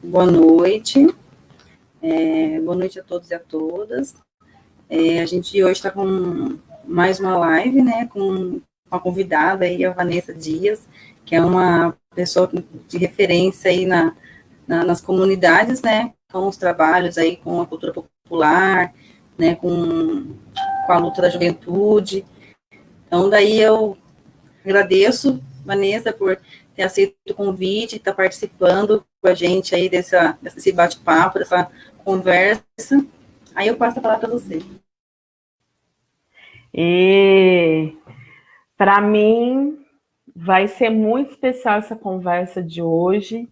Boa noite. Boa noite a todos e a todas. A gente hoje está com mais uma live, né, com uma convidada aí, a Vanessa Dias, que é uma pessoa de referência aí nas comunidades, né, com os trabalhos aí com a cultura popular, né, com a luta da juventude. Então, daí eu agradeço, Vanessa, por ter aceito o convite, estar participando com a gente aí desse bate-papo, dessa conversa. Aí eu passo a palavra para você. E para mim vai ser muito especial essa conversa de hoje,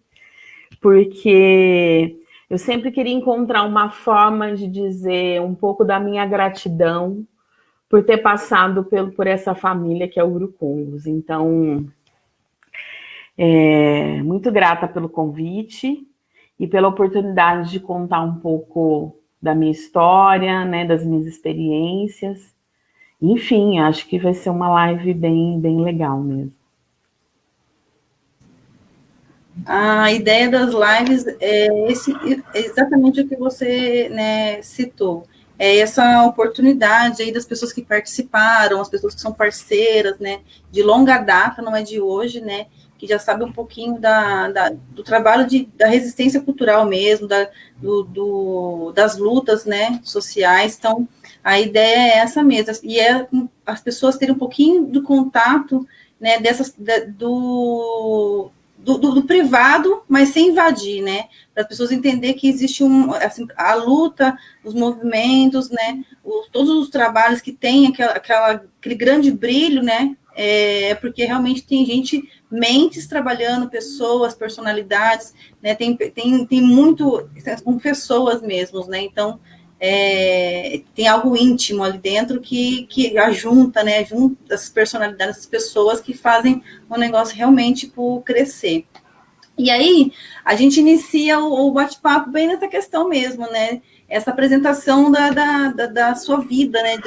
porque eu sempre queria encontrar uma forma de dizer um pouco da minha gratidão por ter passado por essa família que é o Urucungos. Então, muito grata pelo convite e pela oportunidade de contar um pouco da minha história, né, das minhas experiências. Enfim, acho que vai ser uma live bem, bem legal mesmo. A ideia das lives é exatamente o que você, né, citou. É essa oportunidade aí das pessoas que participaram, as pessoas que são parceiras, né, de longa data, não é de hoje, né, que já sabe um pouquinho do trabalho da resistência cultural mesmo, das lutas, né, sociais. Então, a ideia é essa mesmo, e as pessoas terem um pouquinho do contato, né, do privado, mas sem invadir, né? Para as pessoas entenderem que existe assim, a luta, os movimentos, né? Todos os trabalhos que tem aquele grande brilho, né? Porque realmente tem mentes trabalhando, pessoas, personalidades, né? Tem muito, são pessoas mesmo, né? Então, tem algo íntimo ali dentro que ajunta, né? Junta as personalidades, as pessoas que fazem o negócio realmente tipo, crescer. E aí, a gente inicia o bate-papo bem nessa questão mesmo, né? Essa apresentação da sua vida, né?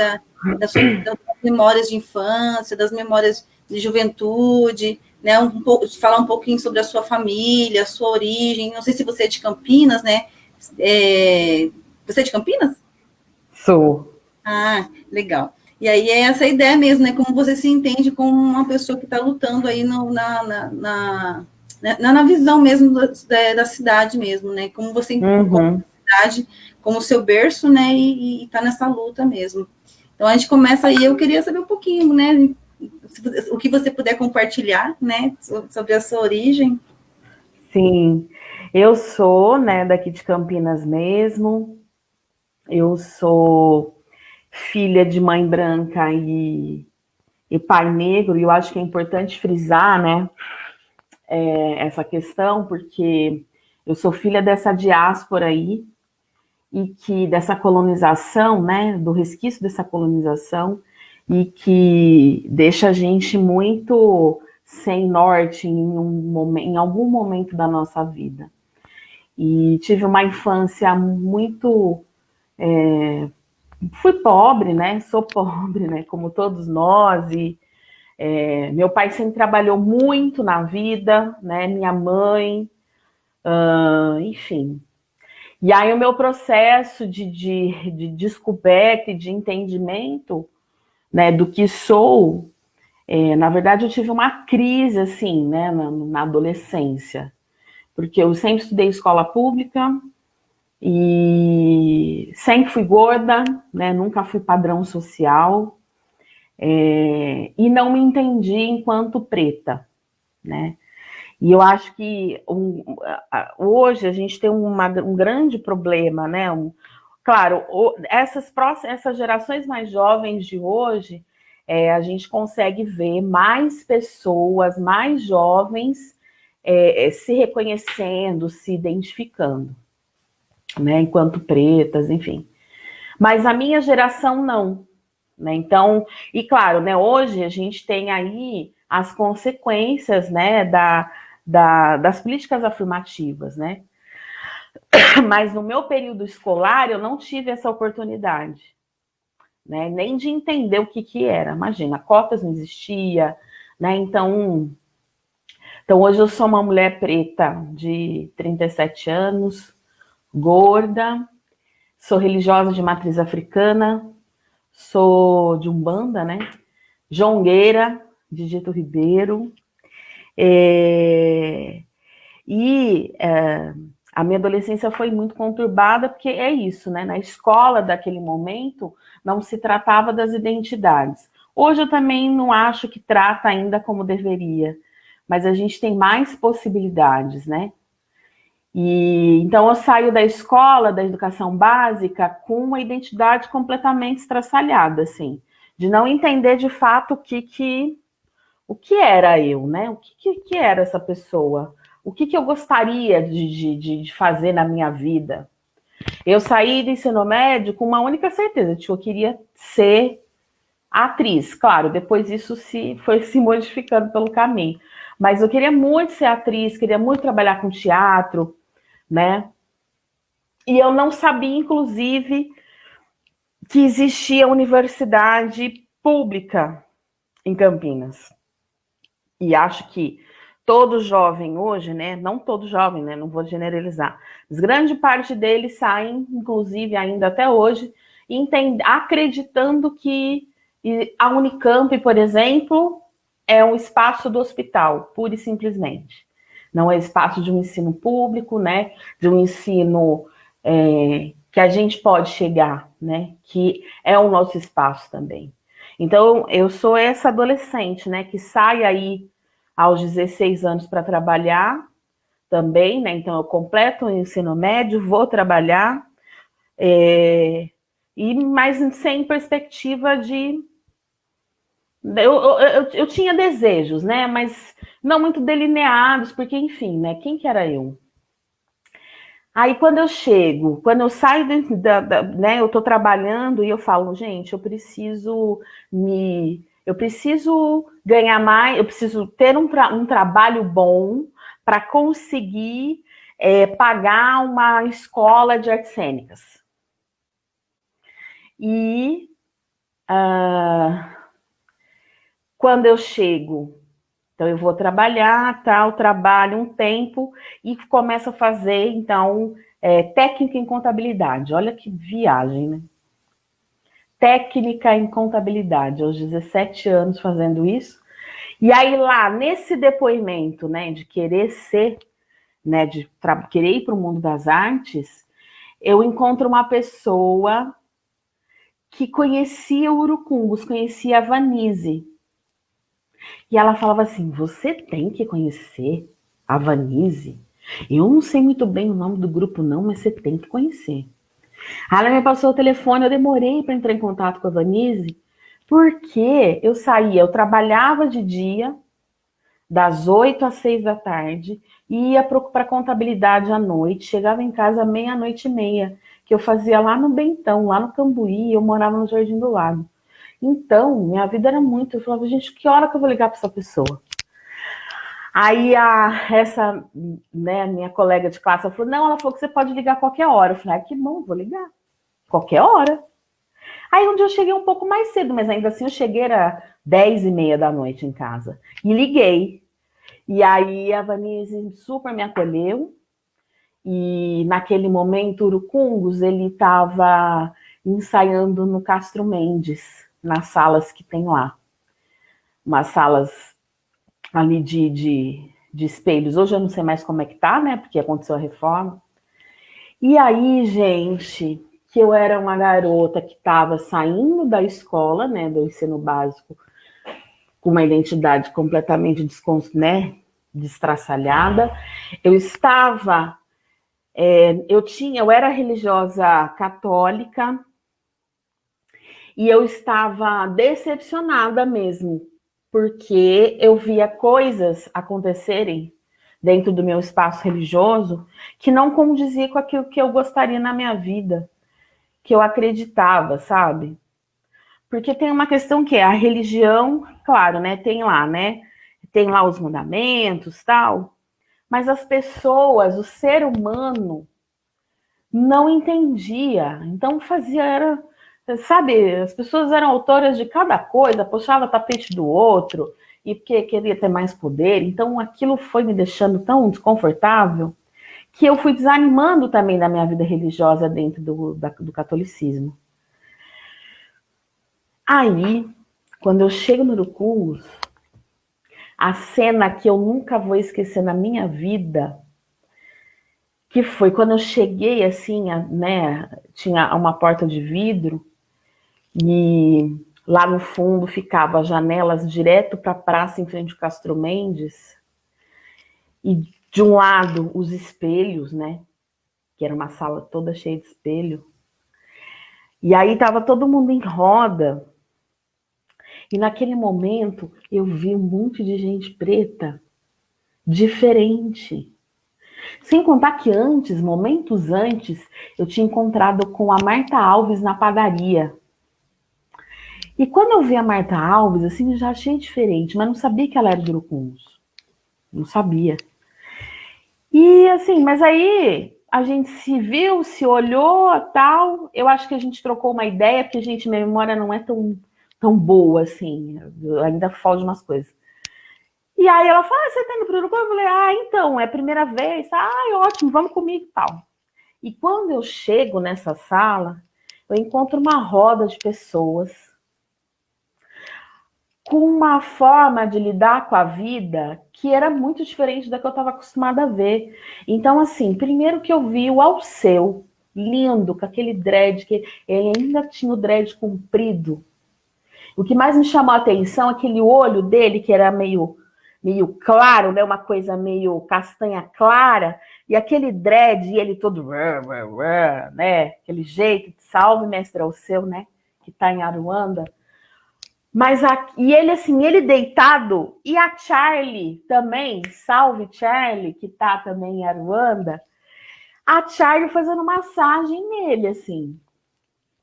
Das memórias de infância, das memórias de juventude, né? Falar um pouquinho sobre a sua família, a sua origem. Não sei se você é de Campinas, né? Você é de Campinas? Sou. Ah, legal. E aí é essa ideia mesmo, né? Como você se entende como uma pessoa que está lutando aí na visão mesmo da cidade mesmo, né? Como você encontra a cidade como seu berço, né? E está nessa luta mesmo. Então a gente começa aí, eu queria saber um pouquinho, né? O que você puder compartilhar, né? Sobre a sua origem. Sim, eu sou, né, daqui de Campinas mesmo. Eu sou filha de mãe branca e pai negro, e eu acho que é importante frisar, né, essa questão, porque eu sou filha dessa diáspora aí, e que dessa colonização, né, do resquício dessa colonização, e que deixa a gente muito sem norte em algum momento da nossa vida. E tive uma infância muito... fui pobre, né? Sou pobre, né? Como todos nós. E meu pai sempre trabalhou muito na vida, né? Minha mãe, enfim. E aí o meu processo de descoberta e de entendimento, né, do que sou, na verdade eu tive uma crise, assim, né, na adolescência. Porque eu sempre estudei escola pública, e sempre fui gorda, né? Nunca fui padrão social, e não me entendi enquanto preta, né? E eu acho que hoje a gente tem um grande problema, né? Claro, essas gerações mais jovens de hoje, a gente consegue ver mais pessoas mais jovens se reconhecendo, se identificando, né, enquanto pretas, enfim. Mas a minha geração não, né? Então, e claro, né, hoje a gente tem aí as consequências, né, das políticas afirmativas, né? Mas no meu período escolar eu não tive essa oportunidade, né, nem de entender o que era. Imagina, cotas não existia, né? Então, Então, hoje eu sou uma mulher preta de 37 anos, gorda, sou religiosa de matriz africana, sou de Umbanda, né? Jongueira, de Dito Ribeiro. A minha adolescência foi muito conturbada, porque é isso, né? Na escola daquele momento, não se tratava das identidades. Hoje eu também não acho que trata ainda como deveria, mas a gente tem mais possibilidades, né? E então eu saio da escola, da educação básica, com uma identidade completamente estraçalhada, assim, de não entender de fato o que era eu, né? O que era essa pessoa? O que eu gostaria de fazer na minha vida? Eu saí do ensino médio com uma única certeza, de que eu queria ser atriz. Claro, depois isso foi se modificando pelo caminho. Mas eu queria muito ser atriz, queria muito trabalhar com teatro, né? E eu não sabia, inclusive, que existia universidade pública em Campinas. E acho que todo jovem hoje, né? Não todo jovem, né? Não vou generalizar, mas grande parte deles saem, inclusive ainda até hoje, acreditando que a Unicamp, por exemplo, é um espaço do hospital, pura e simplesmente. Não é espaço de um ensino público, né? De um ensino que a gente pode chegar, né? Que é o nosso espaço também. Então, eu sou essa adolescente, né? Que sai aí aos 16 anos para trabalhar também, né? Então, eu completo o ensino médio, vou trabalhar, mas sem perspectiva de... Eu tinha desejos, né? Mas não muito delineados, porque, enfim, né? Quem que era eu? Aí, quando eu saio né? Eu estou trabalhando e eu falo, gente, eu preciso ganhar mais, eu preciso ter um trabalho bom para conseguir pagar uma escola de artes cênicas. E quando eu chego, então eu vou trabalhar, tal, trabalho um tempo e começo a fazer, então, técnica em contabilidade. Olha que viagem, né? Técnica em contabilidade, aos 17 anos fazendo isso. E aí lá, nesse depoimento, né, de querer ser, né, de querer ir para o mundo das artes, eu encontro uma pessoa que conhecia o Urucungos, conhecia a Vanise. E ela falava assim, você tem que conhecer a Vanise. Eu não sei muito bem o nome do grupo não, mas você tem que conhecer. Ela me passou o telefone, eu demorei para entrar em contato com a Vanise, porque eu trabalhava de dia, das 8 às 6 da tarde, e ia para contabilidade à noite, chegava em casa meia-noite e meia, que eu fazia lá no Bentão, lá no Cambuí, eu morava no Jardim do Lago. Então, minha vida era muito, eu falava, gente, que hora que eu vou ligar para essa pessoa? Aí essa, né, minha colega de classe, ela falou, não, ela falou que você pode ligar a qualquer hora. Eu falei, que bom, vou ligar. Qualquer hora. Aí um dia eu cheguei um pouco mais cedo, mas ainda assim eu cheguei, era 10h30 da noite em casa. E liguei. E aí a Vanise super me acolheu. E naquele momento o Urucungos, ele estava ensaiando no Castro Mendes, nas salas que tem lá. Umas salas ali de espelhos. Hoje eu não sei mais como é que tá, né? Porque aconteceu a reforma. E aí, gente, que eu era uma garota que estava saindo da escola, né? Do ensino básico, com uma identidade completamente destraçalhada. Eu estava... eu era religiosa católica e eu estava decepcionada mesmo, porque eu via coisas acontecerem dentro do meu espaço religioso que não condizia com aquilo que eu gostaria na minha vida, que eu acreditava, sabe? Porque tem uma questão que é a religião, claro, né? Tem lá os mandamentos, tal, mas as pessoas, o ser humano, não entendia. Então sabe, as pessoas eram autoras de cada coisa, puxava tapete do outro, e porque queria ter mais poder. Então aquilo foi me deixando tão desconfortável que eu fui desanimando também da minha vida religiosa dentro do catolicismo. Aí, quando eu chego no Urucus, a cena que eu nunca vou esquecer na minha vida, que foi quando eu cheguei assim, né, tinha uma porta de vidro e lá no fundo ficava as janelas direto para a praça em frente ao Castro Mendes e de um lado os espelhos, né, que era uma sala toda cheia de espelho. E aí tava todo mundo em roda. E naquele momento eu vi um monte de gente preta, diferente. Sem contar que antes, momentos antes, eu tinha encontrado com a Marta Alves na padaria. E quando eu vi a Marta Alves, assim, eu já achei diferente, mas não sabia que ela era do Urucums. Não sabia. E assim, mas aí a gente se viu, se olhou, tal. Eu acho que a gente trocou uma ideia, porque, gente, minha memória não é tão boa, assim. Eu ainda foge umas coisas. E aí ela falou, você tá indo pro Uruguai? Eu falei, então, é a primeira vez. Ótimo, vamos comigo e tal. E quando eu chego nessa sala, eu encontro uma roda de pessoas com uma forma de lidar com a vida que era muito diferente da que eu estava acostumada a ver. Então, assim, primeiro que eu vi o Alceu, lindo, com aquele dread, que ele ainda tinha o dread comprido. O que mais me chamou a atenção, aquele olho dele, que era meio claro, né? Uma coisa meio castanha clara, e aquele dread, e ele todo, né? Aquele jeito, salve mestre Alceu, né? Que está em Aruanda. E ele, assim, ele deitado, e a Charlie também, salve Charlie, que tá também em Aruanda, a Charlie fazendo massagem nele, assim.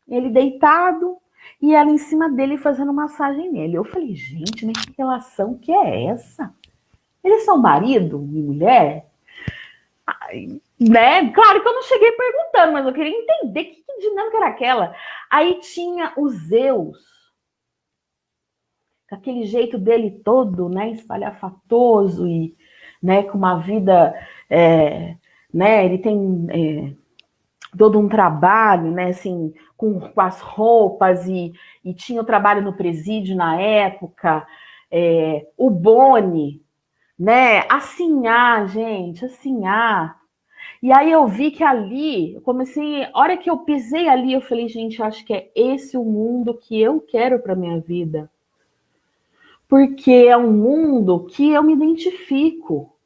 Ele deitado e ela em cima dele fazendo massagem nele. Eu falei, gente, mas que relação que é essa? Eles são marido e mulher? Né? Claro que eu não cheguei perguntando, mas eu queria entender que dinâmica era aquela. Aí tinha o Zeus, com aquele jeito dele todo, né, espalhafatoso e, né, com uma vida, né, ele tem todo um trabalho, né, assim, com as roupas e tinha o trabalho no presídio na época, o Boni, né, assim, gente, assim, E aí eu vi que ali, eu comecei, a hora que eu pisei ali, eu falei, gente, eu acho que é esse o mundo que eu quero para minha vida. Porque é um mundo que eu me identifico.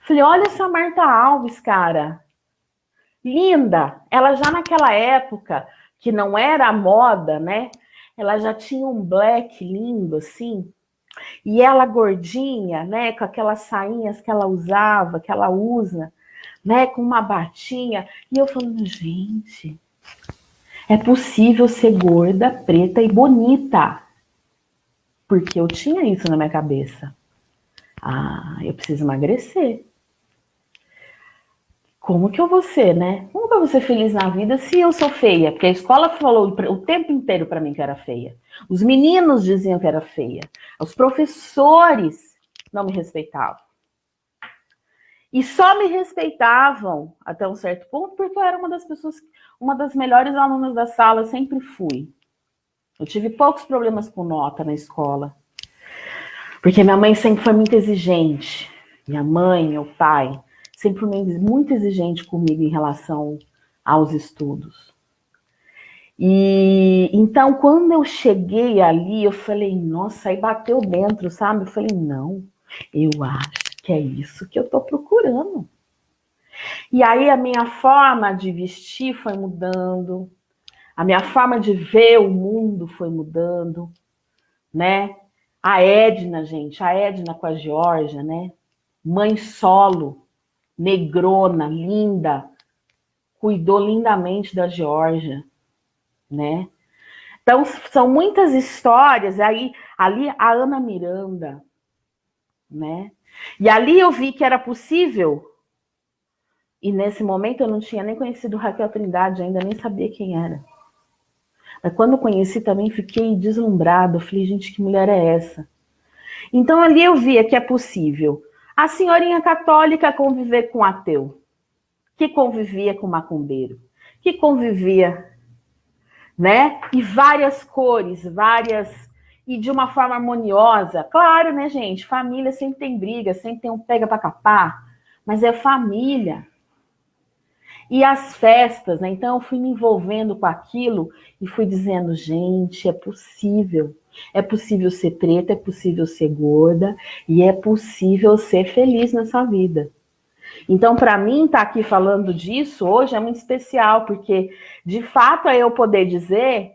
Falei, olha essa Marta Alves, cara. Linda. Ela já naquela época, que não era a moda, né? Ela já tinha um black lindo, assim. E ela gordinha, né? Com aquelas sainhas que ela usava, que ela usa, né? Com uma batinha. E eu falando, gente, é possível ser gorda, preta e bonita. Porque eu tinha isso na minha cabeça. Eu preciso emagrecer. Como que eu vou ser, né? Como que eu vou ser feliz na vida se eu sou feia? Porque a escola falou o tempo inteiro para mim que era feia. Os meninos diziam que era feia. Os professores não me respeitavam. E só me respeitavam até um certo ponto porque eu era uma das melhores alunas da sala, sempre fui. Eu tive poucos problemas com nota na escola. Porque minha mãe sempre foi muito exigente. Minha mãe, meu pai, sempre foi muito exigente comigo em relação aos estudos. E então, quando eu cheguei ali, eu falei, nossa, aí bateu dentro, sabe? Eu falei, não, eu acho que é isso que eu tô procurando. E aí a minha forma de vestir foi mudando, a minha forma de ver o mundo foi mudando, né? A Edna, gente, a Edna com a Georgia, né? Mãe solo, negrona, linda, cuidou lindamente da Georgia, né? Então, são muitas histórias, ali a Ana Miranda, né? E ali eu vi que era possível, e nesse momento eu não tinha nem conhecido Raquel Trindade, ainda nem sabia quem era. Mas quando eu conheci também fiquei deslumbrada, eu falei, gente, que mulher é essa? Então, ali eu via que é possível a senhorinha católica conviver com ateu, que convivia com macumbeiro, que convivia, né? E várias cores, e de uma forma harmoniosa. Claro, né, gente? Família sempre tem briga, sempre tem um pega para capar, mas é família. E as festas, né? Então eu fui me envolvendo com aquilo e fui dizendo, gente, é possível. É possível ser preta, é possível ser gorda e é possível ser feliz nessa vida. Então, para mim, estar aqui falando disso hoje é muito especial, porque, de fato, é eu poder dizer,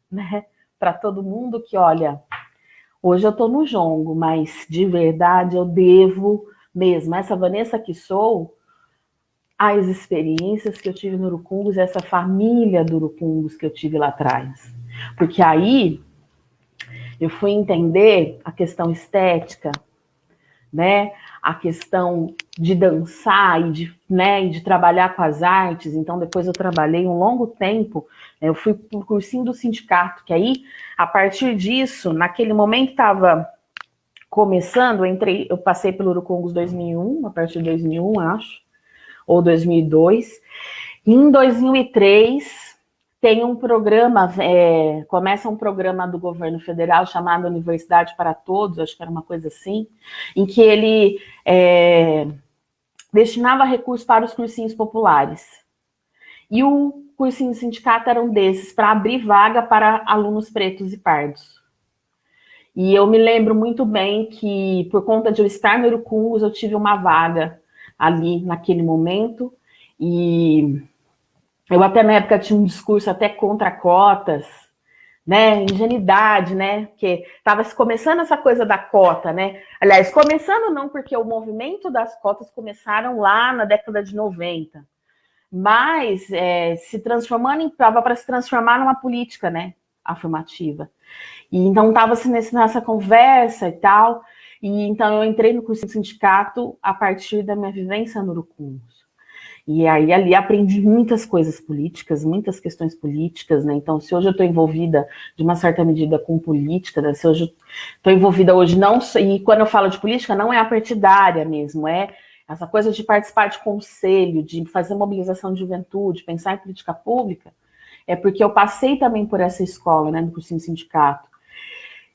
né, para todo mundo que, olha, hoje eu estou no jongo, mas, de verdade, eu devo mesmo, essa Vanessa que sou, as experiências que eu tive no Urucungus, essa família do Urucungus que eu tive lá atrás. Porque aí eu fui entender a questão estética, né? A questão de dançar e de trabalhar com as artes. Então, depois eu trabalhei um longo tempo, eu fui para o cursinho do sindicato, que aí, a partir disso, naquele momento estava começando, eu passei pelo Urucungus 2001, a partir de 2001, acho, ou 2002. E em 2003... tem um programa, começa um programa do governo federal chamado Universidade para Todos, acho que era uma coisa assim, em que ele destinava recursos para os cursinhos populares. E o cursinho do sindicato era um desses, para abrir vaga para alunos pretos e pardos. E eu me lembro muito bem que, por conta de eu estar no Urucungus, eu tive uma vaga ali naquele momento, e eu até na época tinha um discurso até contra cotas, né, ingenuidade, né, porque estava começando essa coisa da cota, né, aliás, começando não, porque o movimento das cotas começaram lá na década de 90, mas se transformando estava para se transformar numa política, né, afirmativa, e então estava-se nessa conversa e tal, e então eu entrei no curso de sindicato a partir da minha vivência no Urucungus. E aí ali aprendi muitas coisas políticas, muitas questões políticas, né? Então, se hoje eu estou envolvida de uma certa medida com política, né? Se hoje eu estou envolvida hoje não, e quando eu falo de política, não é a partidária mesmo, é essa coisa de participar de conselho, de fazer mobilização de juventude, pensar em política pública, é porque eu passei também por essa escola, né, no cursinho sindicato.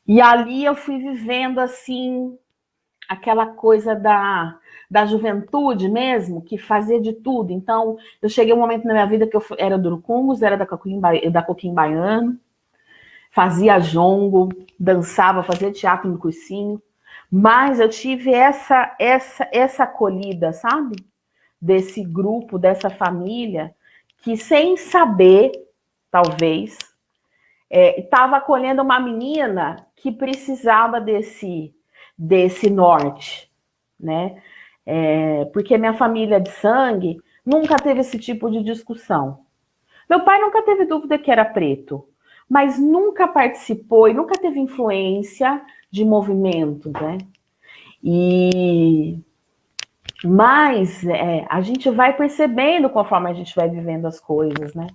E ali eu fui vivendo, assim, aquela coisa da juventude mesmo, que fazia de tudo. Então, eu cheguei um momento na minha vida que eu era do Urucungus, era da Coquim Baiano, fazia jongo, dançava, fazia teatro no cursinho, mas eu tive essa acolhida, sabe? Desse grupo, dessa família, que sem saber, talvez, estava acolhendo uma menina que precisava desse norte, né? Porque minha família de sangue nunca teve esse tipo de discussão. Meu pai nunca teve dúvida que era preto, mas nunca participou e nunca teve influência de movimentos, né? Mas a gente vai percebendo conforme a gente vai vivendo as coisas, né?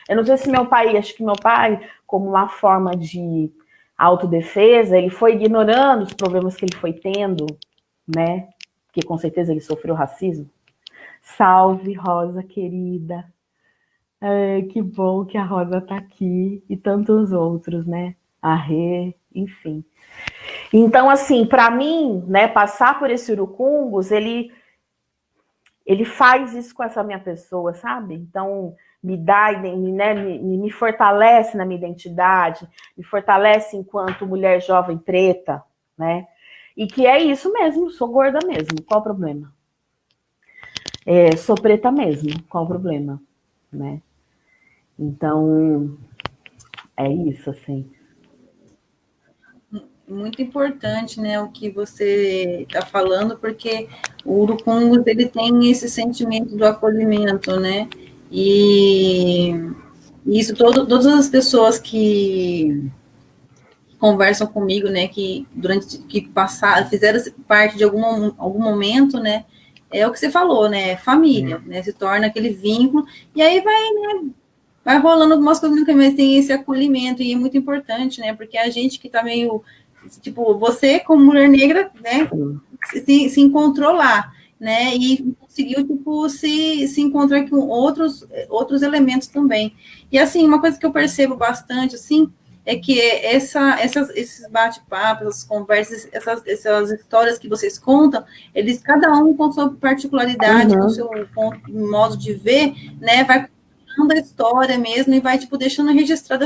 Eu não sei se acho que meu pai, como uma forma de autodefesa, ele foi ignorando os problemas que ele foi tendo, né? Porque com certeza ele sofreu racismo. Salve, Rosa querida. Que bom que a Rosa tá aqui e tantos outros, né? A Rê, enfim. Então, assim, para mim, né, passar por esse Urucungus, ele faz isso com essa minha pessoa, sabe? Então, me dá, né, me fortalece na minha identidade, me fortalece enquanto mulher jovem preta, né? E que é isso mesmo, sou gorda mesmo, qual o problema? Sou preta mesmo, qual o problema? Né? Então, é isso, assim. Muito importante, né, o que você está falando, porque o Urucungus, ele tem esse sentimento do acolhimento, né, e isso todas as pessoas que conversam comigo, né, que fizeram parte de algum momento, né, é o que você falou, né, família, né, se torna aquele vínculo, e aí vai rolando algumas coisas, mas tem esse acolhimento, e é muito importante, né, porque a gente que está meio tipo, você como mulher negra, né, se encontrou lá, né, e conseguiu, tipo, se encontrar com outros elementos também. E, assim, uma coisa que eu percebo bastante, assim, é que esses bate-papos, essas conversas, essas histórias que vocês contam, eles, cada um com sua particularidade, com seu modo de ver, né, vai contando a história mesmo e vai, tipo, deixando registrado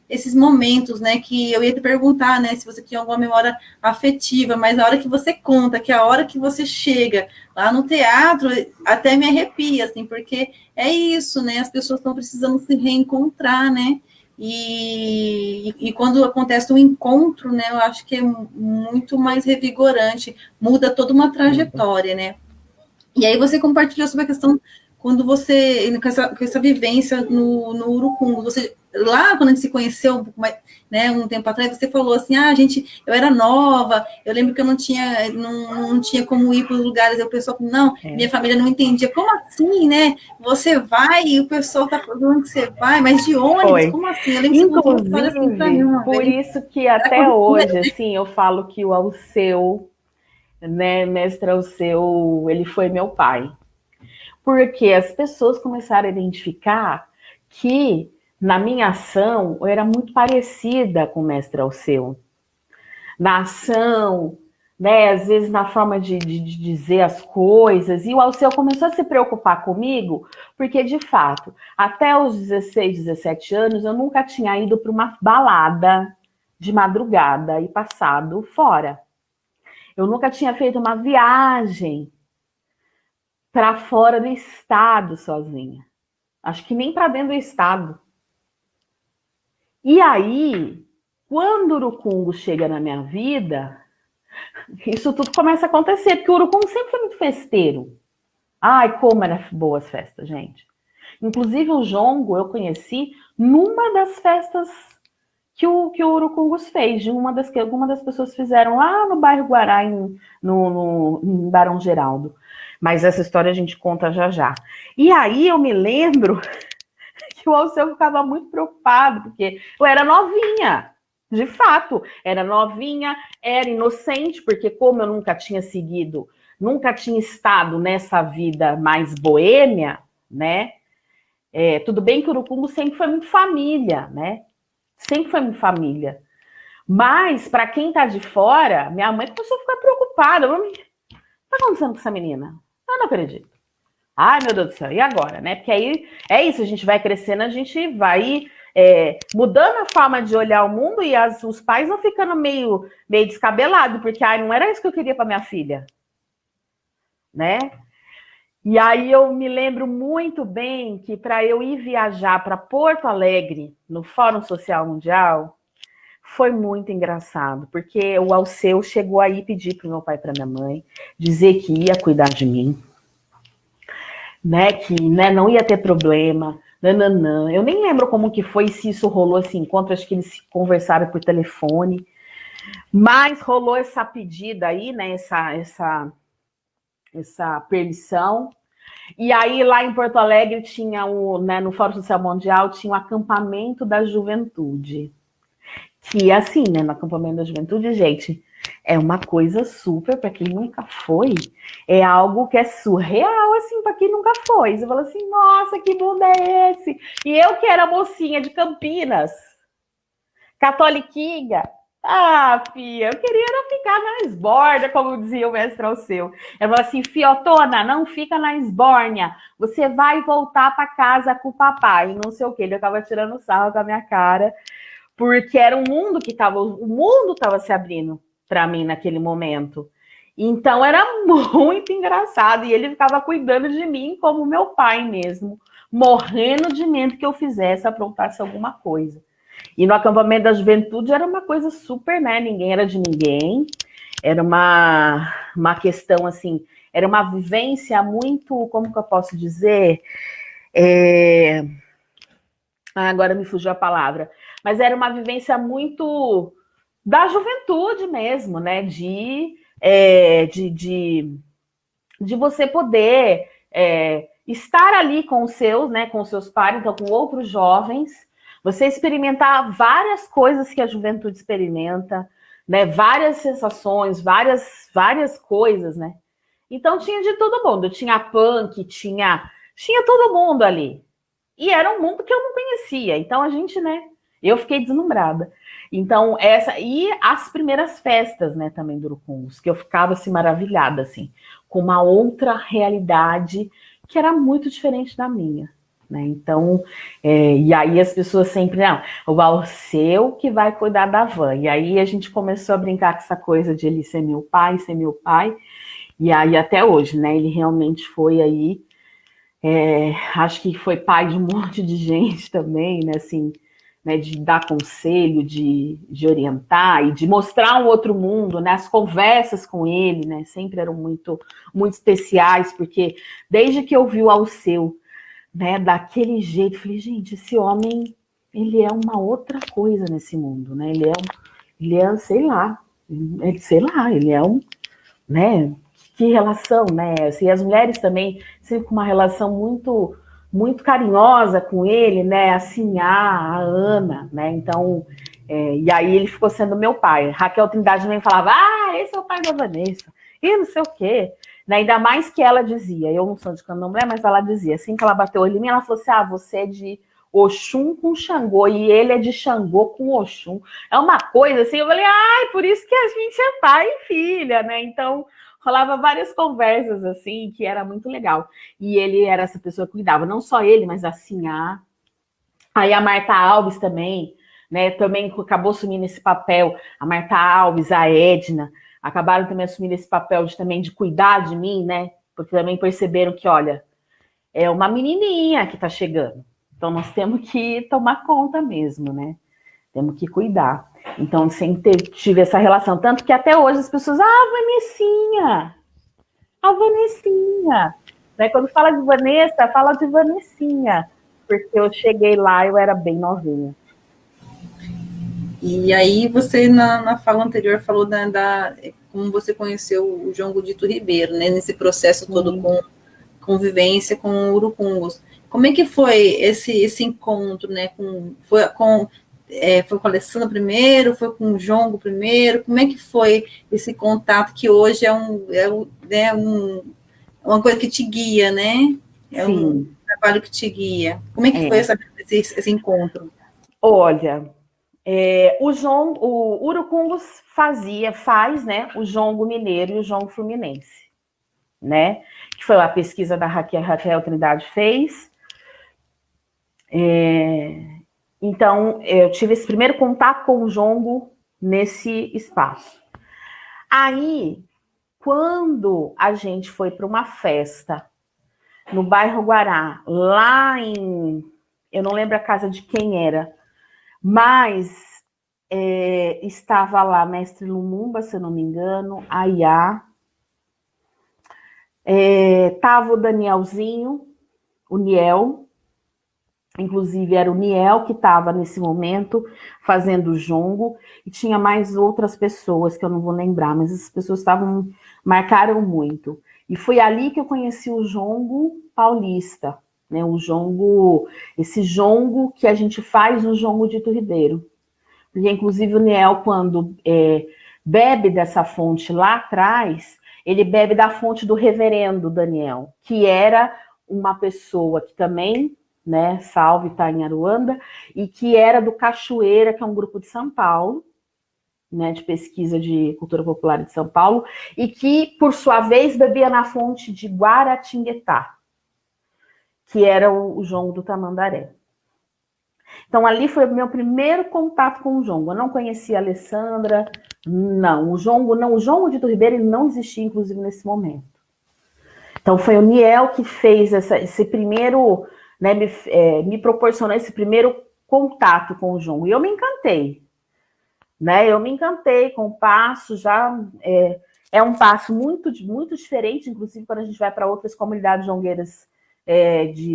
esses momentos, né, que eu ia te perguntar, né, se você tinha alguma memória afetiva, mas a hora que você conta, que é a hora que você chega lá no teatro, até me arrepia, assim, porque é isso, né, as pessoas estão precisando se reencontrar, né, e quando acontece um encontro, né, eu acho que é muito mais revigorante, muda toda uma trajetória, né. E aí você compartilhou sobre a questão, quando você, com essa vivência no Urucum, você, lá quando a gente se conheceu um pouco mais, né, um tempo atrás, você falou assim, eu era nova, eu lembro que eu não tinha como ir para os lugares, e o pessoal falou, não, minha família não entendia, como assim, né, você vai e o pessoal tá falando que você vai, mas de ônibus, como assim? Eu lembro que você contou uma história assim para mim uma por vez. isso que até hoje, assim, eu falo que o Alceu, né, mestre Alceu, ele foi meu pai. Porque as pessoas começaram a identificar que na minha ação eu era muito parecida com o mestre Alceu. Na ação, né, às vezes na forma de dizer as coisas, e o Alceu começou a se preocupar comigo, porque de fato, até os 16, 17 anos, eu nunca tinha ido para uma balada de madrugada e passado fora. Eu nunca tinha feito uma viagem para fora do estado sozinha. Acho que nem para dentro do estado. E aí, quando o Urucungo chega na minha vida, isso tudo começa a acontecer, porque o Urucungo sempre foi muito festeiro. Ai, como era boas festas, gente. Inclusive o jongo eu conheci numa das festas que o Urucungos fez, de uma das que algumas das pessoas fizeram lá no bairro Guará, em Barão Geraldo. Mas essa história a gente conta já já. E aí eu me lembro que o Alceu ficava muito preocupado, porque eu era novinha, de fato, era novinha, era inocente, porque como eu nunca tinha seguido, nunca tinha estado nessa vida mais boêmia, né? Tudo bem que o Urucungo sempre foi muito família, né? Sempre foi muito família. Mas, para quem está de fora, minha mãe começou a ficar preocupada. O que está acontecendo com essa menina? Eu não acredito. Ai, meu Deus do céu, e agora, né? Porque aí é isso, a gente vai crescendo, a gente vai mudando a forma de olhar o mundo e os pais vão ficando meio descabelados, porque não era isso que eu queria para minha filha, né? E aí eu me lembro muito bem que para eu ir viajar para Porto Alegre, no Fórum Social Mundial, foi muito engraçado, porque o Alceu chegou aí pedir para o meu pai e para minha mãe, dizer que ia cuidar de mim, né, que não ia ter problema, nananã. Eu nem lembro como que foi, se isso rolou esse encontro, acho que eles conversaram por telefone, mas rolou essa pedida aí, né, essa permissão. E aí lá em Porto Alegre tinha no Fórum Social Mundial tinha um acampamento da juventude. Que assim, né, no acampamento da juventude, gente, é uma coisa super, para quem nunca foi, é algo que é surreal, assim, para quem nunca foi. Você fala assim, nossa, que mundo é esse? E eu que era mocinha de Campinas, catoliquinha, filha, eu queria não ficar na esbórnia, como dizia o mestre Alceu. Ela falou assim, fiotona, não fica na esbórnia, você vai voltar para casa com o papai, não sei o que. Ele tava tirando sarro com a minha cara, porque era um mundo o mundo estava se abrindo para mim naquele momento. Então era muito engraçado, e ele ficava cuidando de mim como meu pai mesmo, morrendo de medo que eu fizesse, aprontasse alguma coisa. E no acampamento da juventude era uma coisa super, né? Ninguém era de ninguém, era uma questão assim, era uma vivência muito, como que eu posso dizer? Agora me fugiu a palavra. Mas era uma vivência muito da juventude mesmo, né? De você poder estar ali com os seus, né? Com os seus pares, então com outros jovens, você experimentar várias coisas que a juventude experimenta, né? Várias sensações, várias coisas, né? Então tinha de todo mundo, tinha punk, tinha todo mundo ali. E era um mundo que eu não conhecia. Então a gente, né? Eu fiquei deslumbrada. Então e as primeiras festas, né, também do Urucungos, que eu ficava assim maravilhada assim, com uma outra realidade que era muito diferente da minha. Né? Então, e aí as pessoas sempre, não, o Alceu que vai cuidar da van. E aí a gente começou a brincar com essa coisa de ele ser meu pai, e aí até hoje, né? Ele realmente foi aí, acho que foi pai de um monte de gente também, né? Assim, né, de dar conselho, de orientar e de mostrar um outro mundo, né? As conversas com ele, né? Sempre eram muito, muito especiais, porque desde que eu vi o Alceu, né, daquele jeito, falei, gente, esse homem, ele é uma outra coisa nesse mundo, né? Ele é, sei lá, ele é um, né? Que relação, né? Assim, as mulheres também sempre com uma relação muito, muito carinhosa com ele, né? Assim, a Ana, né? Então, e aí ele ficou sendo meu pai. Raquel Trindade também falava, esse é o pai da Vanessa, e não sei o quê. Ainda mais que ela dizia, eu não sou de candomblé, mas ela dizia, assim que ela bateu o olho em mim, ela falou assim, você é de Oxum com Xangô, e ele é de Xangô com Oxum. É uma coisa assim, eu falei, por isso que a gente é pai e filha, né? Então, rolava várias conversas, assim, que era muito legal. E ele era essa pessoa que cuidava, não só ele, mas assim, aí a Marta Alves também, né? Também acabou assumindo esse papel, a Marta Alves, a Edna, acabaram também assumindo esse papel de cuidar de mim, né? Porque também perceberam que, olha, é uma menininha que tá chegando. Então, nós temos que tomar conta mesmo, né? Temos que cuidar. Então, sempre tive essa relação. Tanto que até hoje as pessoas, a Vanessinha. Né? Quando fala de Vanessa, fala de Vanessinha. Porque eu cheguei lá, eu era bem novinha. E aí você, na fala anterior, falou como você conheceu o João Godito Ribeiro, né? Nesse processo todo com convivência com o Urucungos. Como é que foi esse encontro, né? Foi com a Alessandra primeiro, foi com o Jongo primeiro? Como é que foi esse contato que hoje uma coisa que te guia, né? Um trabalho que te guia. Como é que foi esse encontro? Olha, o Urucungos faz, né, o jongo mineiro e o jongo fluminense, né? Que foi a pesquisa da Raquel Trindade fez. Então, eu tive esse primeiro contato com o jongo nesse espaço. Aí, quando a gente foi para uma festa no bairro Guará, lá eu não lembro a casa de quem era, mas estava lá mestre Lumumba, se eu não me engano, a Iá, estava o Danielzinho, o Niel, inclusive era o Niel que estava nesse momento fazendo o jongo, e tinha mais outras pessoas que eu não vou lembrar, mas essas pessoas marcaram muito. E foi ali que eu conheci o jongo paulista, né? Esse jongo que a gente faz no João Godito Ribeiro. Porque, inclusive, o Niel, quando bebe dessa fonte lá atrás, ele bebe da fonte do reverendo Daniel, que era uma pessoa que também, né, salve, está em Aruanda, e que era do Cachoeira, que é um grupo de São Paulo, né, de pesquisa de cultura popular de São Paulo, e que, por sua vez, bebia na fonte de Guaratinguetá, que era o jongo do Tamandaré. Então, ali foi o meu primeiro contato com o jongo. Eu não conhecia a Alessandra, não. O jongo de Ribeiro ele não existia, inclusive, nesse momento. Então, foi o Niel que fez esse primeiro, né, me proporcionou esse primeiro contato com o jongo. E eu me encantei. Né? Eu me encantei com o passo, já é um passo muito, muito diferente, inclusive quando a gente vai para outras comunidades jongueiras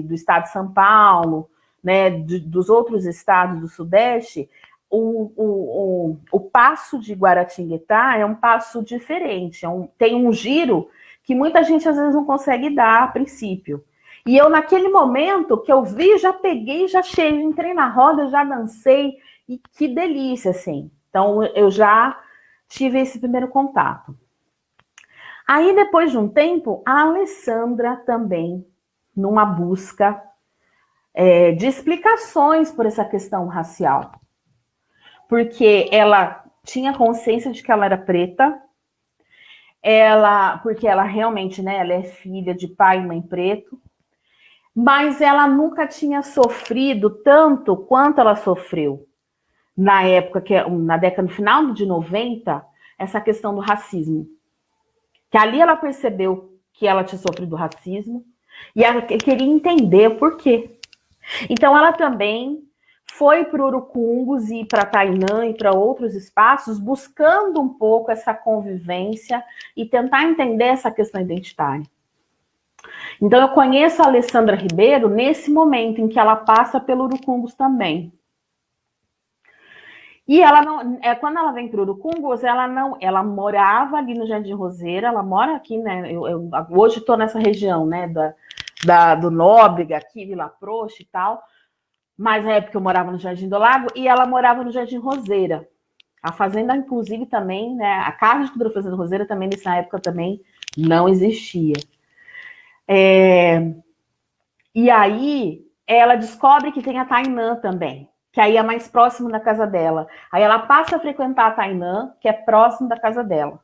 do estado de São Paulo, né, dos outros estados do Sudeste, o passo de Guaratinguetá é um passo diferente, tem um giro que muita gente às vezes não consegue dar a princípio. E eu, naquele momento que eu vi, já peguei, já entrei na roda, já dancei, e que delícia, assim. Então, eu já tive esse primeiro contato. Aí, depois de um tempo, a Alessandra também, numa busca de explicações por essa questão racial, porque ela tinha consciência de que ela era preta, porque ela realmente, né, ela é filha de pai e mãe preto, mas ela nunca tinha sofrido tanto quanto ela sofreu na época, na década, no final de 90, essa questão do racismo. Que ali ela percebeu que ela tinha sofrido racismo e ela queria entender o porquê. Então ela também foi para o Urucungos e para Tainã e para outros espaços, buscando um pouco essa convivência e tentar entender essa questão identitária. Então eu conheço a Alessandra Ribeiro nesse momento em que ela passa pelo Urucungos também. E ela não, quando ela vem para o Urucungos, ela morava ali no Jardim Roseira, ela mora aqui, né? Eu hoje estou nessa região, né? Do Nóbrega, aqui, Vila Proxa e tal. Mas na época eu morava no Jardim do Lago e ela morava no Jardim Roseira. A fazenda, inclusive, também, né? A casa de cultura Fazenda Roseira também, nessa época, também não existia. E aí ela descobre que tem a Tainã também, que aí é mais próximo da casa dela. Aí ela passa a frequentar a Tainã, que é próximo da casa dela.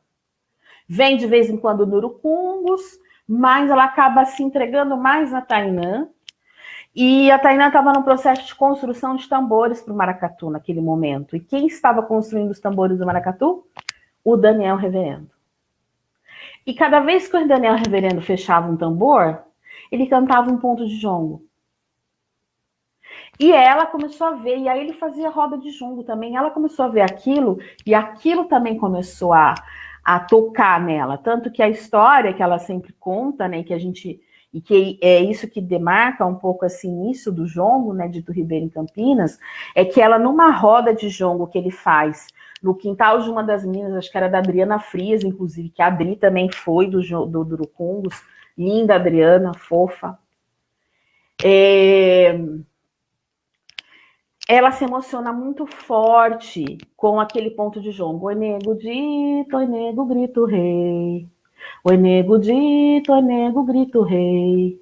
Vem de vez em quando no Urucungos, mas ela acaba se entregando mais na Tainã. E a Tainã estava no processo de construção de tambores para o maracatu naquele momento. E quem estava construindo os tambores do maracatu? O Daniel Reverendo. E cada vez que o Daniel Reverendo fechava um tambor, ele cantava um ponto de jongo. E ela começou a ver, e aí ele fazia roda de jongo também. Ela começou a ver aquilo, e aquilo também começou a tocar nela. Tanto que a história que ela sempre conta, né, e que é isso que demarca um pouco esse início do jongo, né, de do Ribeiro em Campinas, é que ela, numa roda de jongo que ele faz no quintal de uma das meninas, acho que era da Adriana Frias, inclusive, que a Adri também foi do Urucungos, linda Adriana, fofa. Ela se emociona muito forte com aquele ponto de jongo. Oi, nego dito, oi, nego grito rei. Oi, nego dito, oi, nego grito rei.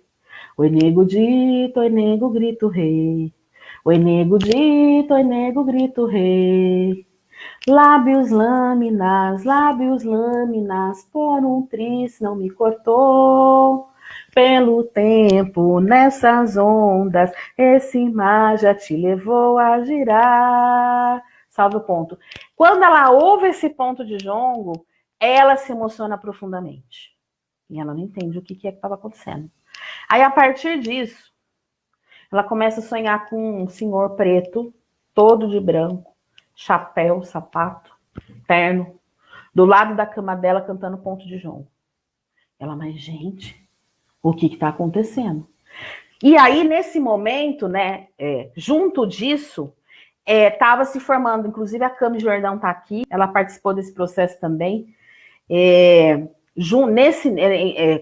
Oi, nego dito, oi, nego grito rei. Oi, nego dito, oi, nego grito rei. Lábios lâminas, por um tris não me cortou. Pelo tempo, nessas ondas, esse mar já te levou a girar. Salve o ponto. Quando ela ouve esse ponto de jongo, ela se emociona profundamente. E ela não entende o que é que estava acontecendo. Aí, a partir disso, ela começa a sonhar com um senhor preto, todo de branco, chapéu, sapato, terno, do lado da cama dela cantando ponto de jongo. Ela, mas gente, o que está acontecendo? E aí, nesse momento, né, junto disso, estava se formando, inclusive a Cami Jordão está aqui, ela participou desse processo também.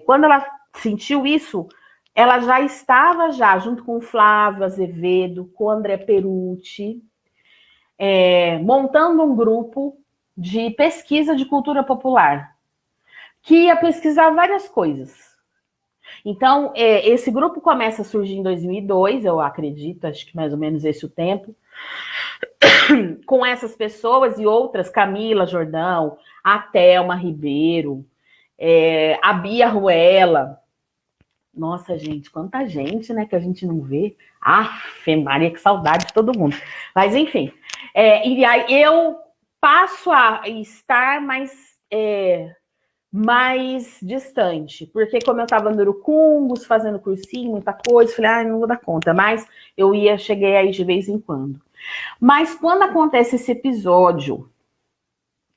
Quando ela sentiu isso, ela já estava junto com o Flávio Azevedo, com o André Perucci, montando um grupo de pesquisa de cultura popular, que ia pesquisar várias coisas. Então, esse grupo começa a surgir em 2002, eu acredito, acho que mais ou menos esse o tempo, com essas pessoas e outras, Camila Jordão, a Thelma Ribeiro, a Bia Ruela. Nossa, gente, quanta gente, né, que a gente não vê. Aff, Maria, que saudade de todo mundo. Mas, enfim, e aí eu passo a estar mais distante, porque como eu estava no Urucungos, fazendo cursinho, muita coisa, falei, não vou dar conta, mas eu cheguei aí de vez em quando. Mas quando acontece esse episódio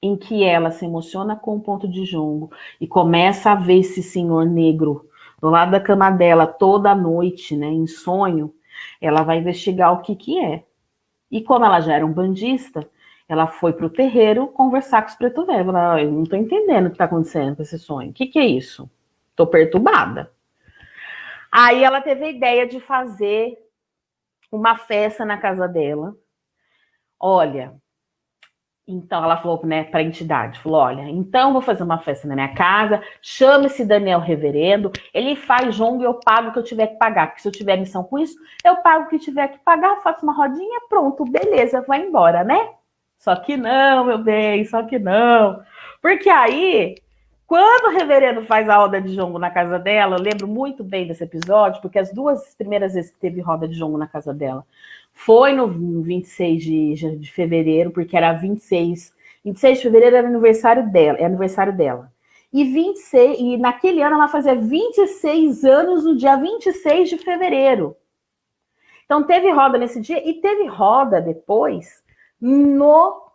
em que ela se emociona com o ponto de jongo e começa a ver esse senhor negro do lado da cama dela toda noite, né, em sonho, ela vai investigar o que é. E como ela já era um bandista, ela foi para o terreiro conversar com os preto velho. Ela, eu não estou entendendo o que está acontecendo com esse sonho. O que é isso? Estou perturbada. Aí ela teve a ideia de fazer uma festa na casa dela. Olha, Então, ela falou, né, para a entidade, falou, olha, então vou fazer uma festa na minha casa, chama esse Daniel Reverendo, ele faz jongo e eu pago o que eu tiver que pagar, porque se eu tiver missão com isso, eu pago o que tiver que pagar, faço uma rodinha, pronto, beleza, vai embora, né? Só que não, meu bem, só que não. Porque aí, quando o Reverendo faz a roda de jongo na casa dela, eu lembro muito bem desse episódio, porque as 2 primeiras vezes que teve roda de jongo na casa dela, foi no 26 de fevereiro, porque era 26 de fevereiro era aniversário dela, é aniversário dela. E naquele ano ela fazia 26 anos no dia 26 de fevereiro. Então teve roda nesse dia e teve roda depois no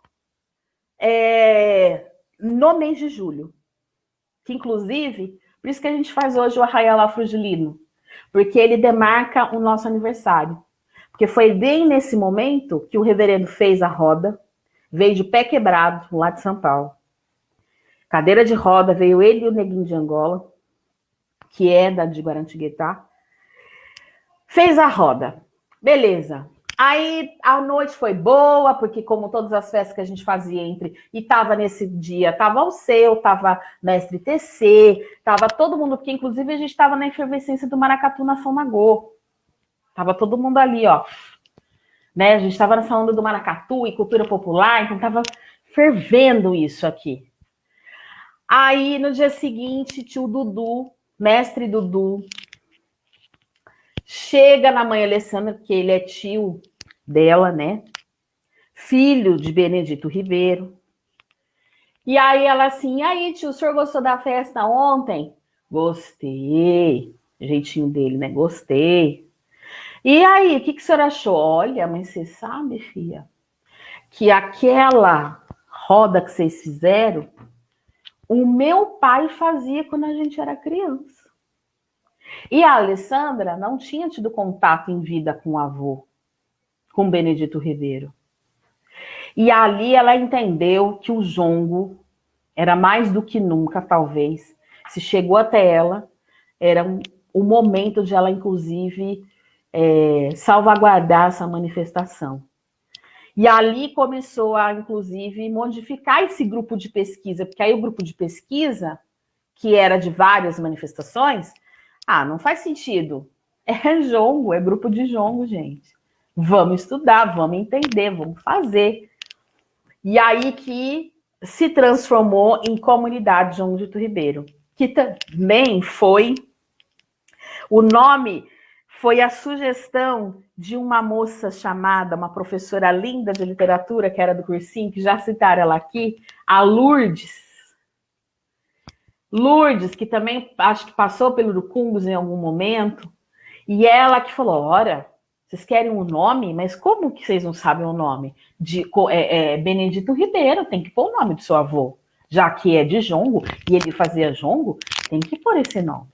mês de julho. Que inclusive, por isso que a gente faz hoje o Arraial Afrogilino, porque ele demarca o nosso aniversário. Porque foi bem nesse momento que o Reverendo fez a roda, veio de pé quebrado, lá de São Paulo. Cadeira de roda, veio ele e o Neguinho de Angola, que é de Guaratinguetá. Fez a roda. Beleza. Aí a noite foi boa, porque como todas as festas que a gente fazia e tava nesse dia, tava o seu, tava Mestre TC, tava todo mundo, porque inclusive a gente tava na efervescência do Maracatu na São Magô. Tava todo mundo ali, ó. Né? A gente estava nessa onda do maracatu e cultura popular, então estava fervendo isso aqui. Aí, no dia seguinte, tio Dudu, mestre Dudu, chega na mãe Alessandra, que ele é tio dela, né? Filho de Benedito Ribeiro. E aí ela assim, e aí, tio, o senhor gostou da festa ontem? Gostei. Jeitinho dele, né? Gostei. E aí, o que o senhor achou? Olha, mas você sabe, filha, que aquela roda que vocês fizeram, o meu pai fazia quando a gente era criança. E a Alessandra não tinha tido contato em vida com o avô, com Benedito Ribeiro. E ali ela entendeu que o jongo era mais do que nunca, talvez, se chegou até ela, era o momento de ela, inclusive, salvaguardar essa manifestação. E ali começou a, inclusive, modificar esse grupo de pesquisa, porque aí o grupo de pesquisa, que era de várias manifestações, não faz sentido. É jongo, é grupo de jongo, gente. Vamos estudar, vamos entender, vamos fazer. E aí que se transformou em Comunidade Jongo de Itu Ribeiro, que também foi o nome... Foi a sugestão de uma moça chamada, uma professora linda de literatura, que era do cursinho, que já citaram ela aqui, a Lourdes. Lourdes, que também acho que passou pelo Urucungos em algum momento, e ela que falou, ora, vocês querem um nome? Mas como que vocês não sabem o nome? Benedito Ribeiro, tem que pôr o nome do seu avô. Já que é de jongo, e ele fazia jongo, tem que pôr esse nome.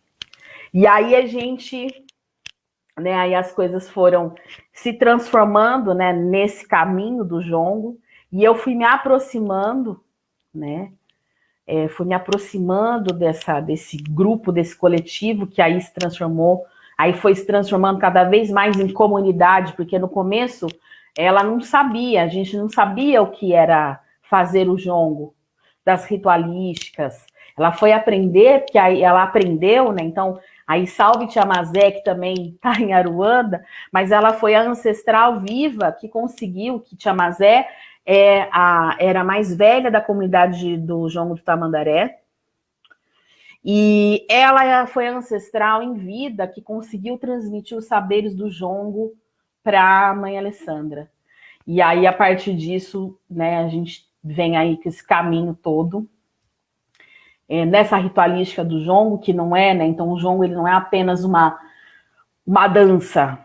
E aí a gente... Né, aí as coisas foram se transformando, né, nesse caminho do jongo, e eu fui me aproximando, né, fui me aproximando desse grupo, desse coletivo, que aí se transformou, aí foi se transformando cada vez mais em comunidade, porque no começo ela não sabia, a gente não sabia o que era fazer o jongo, das ritualísticas, ela foi aprender, porque aí ela aprendeu, né, então... Aí salve Tia Mazé, que também está em Aruanda, mas ela foi a ancestral viva que conseguiu, que Tia Mazé era a mais velha da comunidade do jongo do Tamandaré, e ela foi a ancestral em vida que conseguiu transmitir os saberes do jongo para a mãe Alessandra. E aí, a partir disso, né, a gente vem aí com esse caminho todo, nessa ritualística do jongo, que não é, né? Então o jongo ele não é apenas uma dança,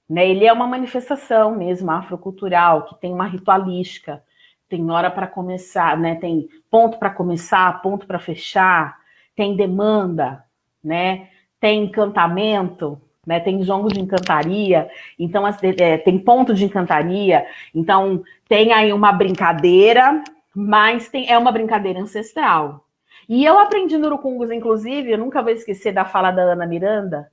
né? Ele é uma manifestação mesmo afrocultural, que tem uma ritualística, tem hora para começar, né? Tem ponto para começar, ponto para fechar, tem demanda, né? Tem encantamento, né? Tem jongo de encantaria, então tem ponto de encantaria, então tem aí uma brincadeira, mas é uma brincadeira ancestral. E eu aprendi no Urucungos, inclusive, eu nunca vou esquecer da fala da Ana Miranda,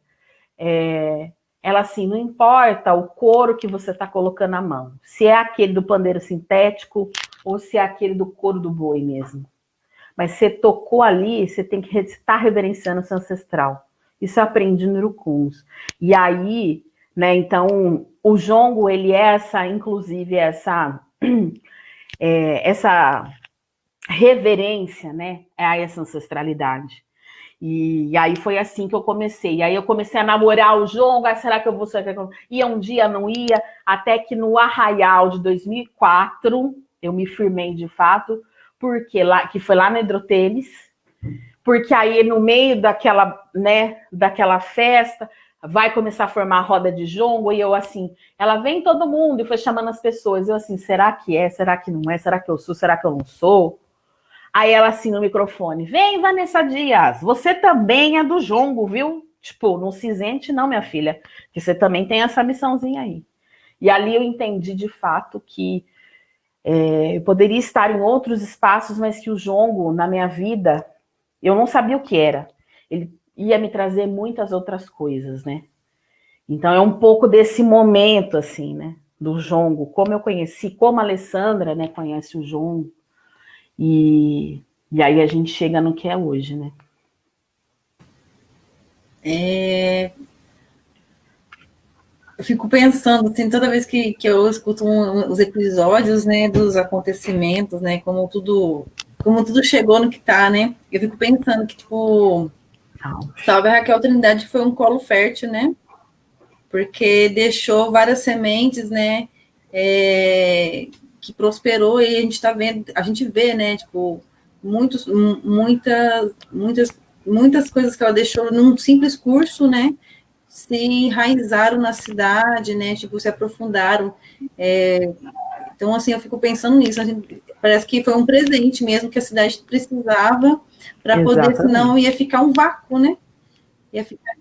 ela assim, não importa o couro que você está colocando na mão, se é aquele do pandeiro sintético ou se é aquele do couro do boi mesmo. Mas você tocou ali, você tem que estar reverenciando o seu ancestral. Isso eu aprendi no Urucuns. E aí, né, então, o jongo, ele é inclusive, essa reverência, né, a essa ancestralidade. E aí foi assim que eu comecei. E aí eu comecei a namorar o jongo, será que eu vou saber? Ia um dia, não ia, até que no Arraial de 2004, eu me firmei de fato, que foi lá no Hidrotênis, porque aí no meio daquela festa, vai começar a formar a roda de jongo, e eu assim, ela vem todo mundo, e foi chamando as pessoas, eu assim, será que é, será que não é, será que eu sou, será que eu não sou? Aí ela assim no microfone, vem Vanessa Dias, você também é do jongo, viu? Tipo, não se isente não, minha filha, que você também tem essa missãozinha aí. E ali eu entendi de fato que eu poderia estar em outros espaços, mas que o jongo, na minha vida, eu não sabia o que era. Ele ia me trazer muitas outras coisas, né? Então é um pouco desse momento, assim, né? Do jongo, como eu conheci, como a Alessandra, né, conhece o jongo. E aí a gente chega no que é hoje, né? Eu fico pensando, assim, toda vez que eu escuto os episódios, né, dos acontecimentos, né, como tudo chegou no que tá, né? Eu fico pensando que, tipo, Salve a Raquel Trindade foi um colo fértil, né? Porque deixou várias sementes, né? Que prosperou e a gente vê, né? Tipo, muitas coisas que ela deixou num simples curso, né? Se enraizaram na cidade, né? Tipo, se aprofundaram. Então, assim, eu fico pensando nisso. Parece que foi um presente mesmo que a cidade precisava para poder, senão ia ficar um vácuo, né? Ia ficar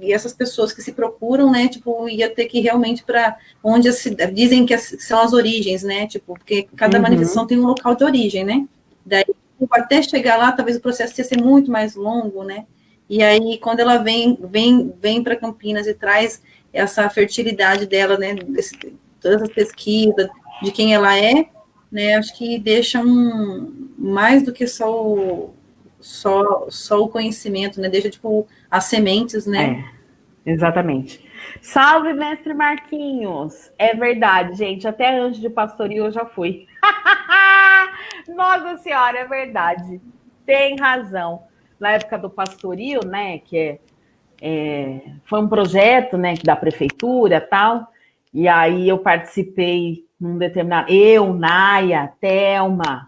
e essas pessoas que se procuram, né, tipo, ia ter que ir realmente para onde dizem que são as origens, né, tipo, porque cada manifestação tem um local de origem, né, daí até chegar lá, talvez o processo ia ser muito mais longo, né, e aí quando ela vem para Campinas e traz essa fertilidade dela, né, todas as pesquisas de quem ela é, né, acho que deixa mais do que só o conhecimento, né? Deixa, tipo, as sementes, né? Exatamente. Salve, mestre Marquinhos! É verdade, gente. Até antes de pastorio eu já fui. Nossa Senhora, é verdade. Tem razão. Na época do pastorio, né, que foi um projeto, né, da prefeitura e tal, e aí eu participei num determinado... Eu, Naya, Thelma,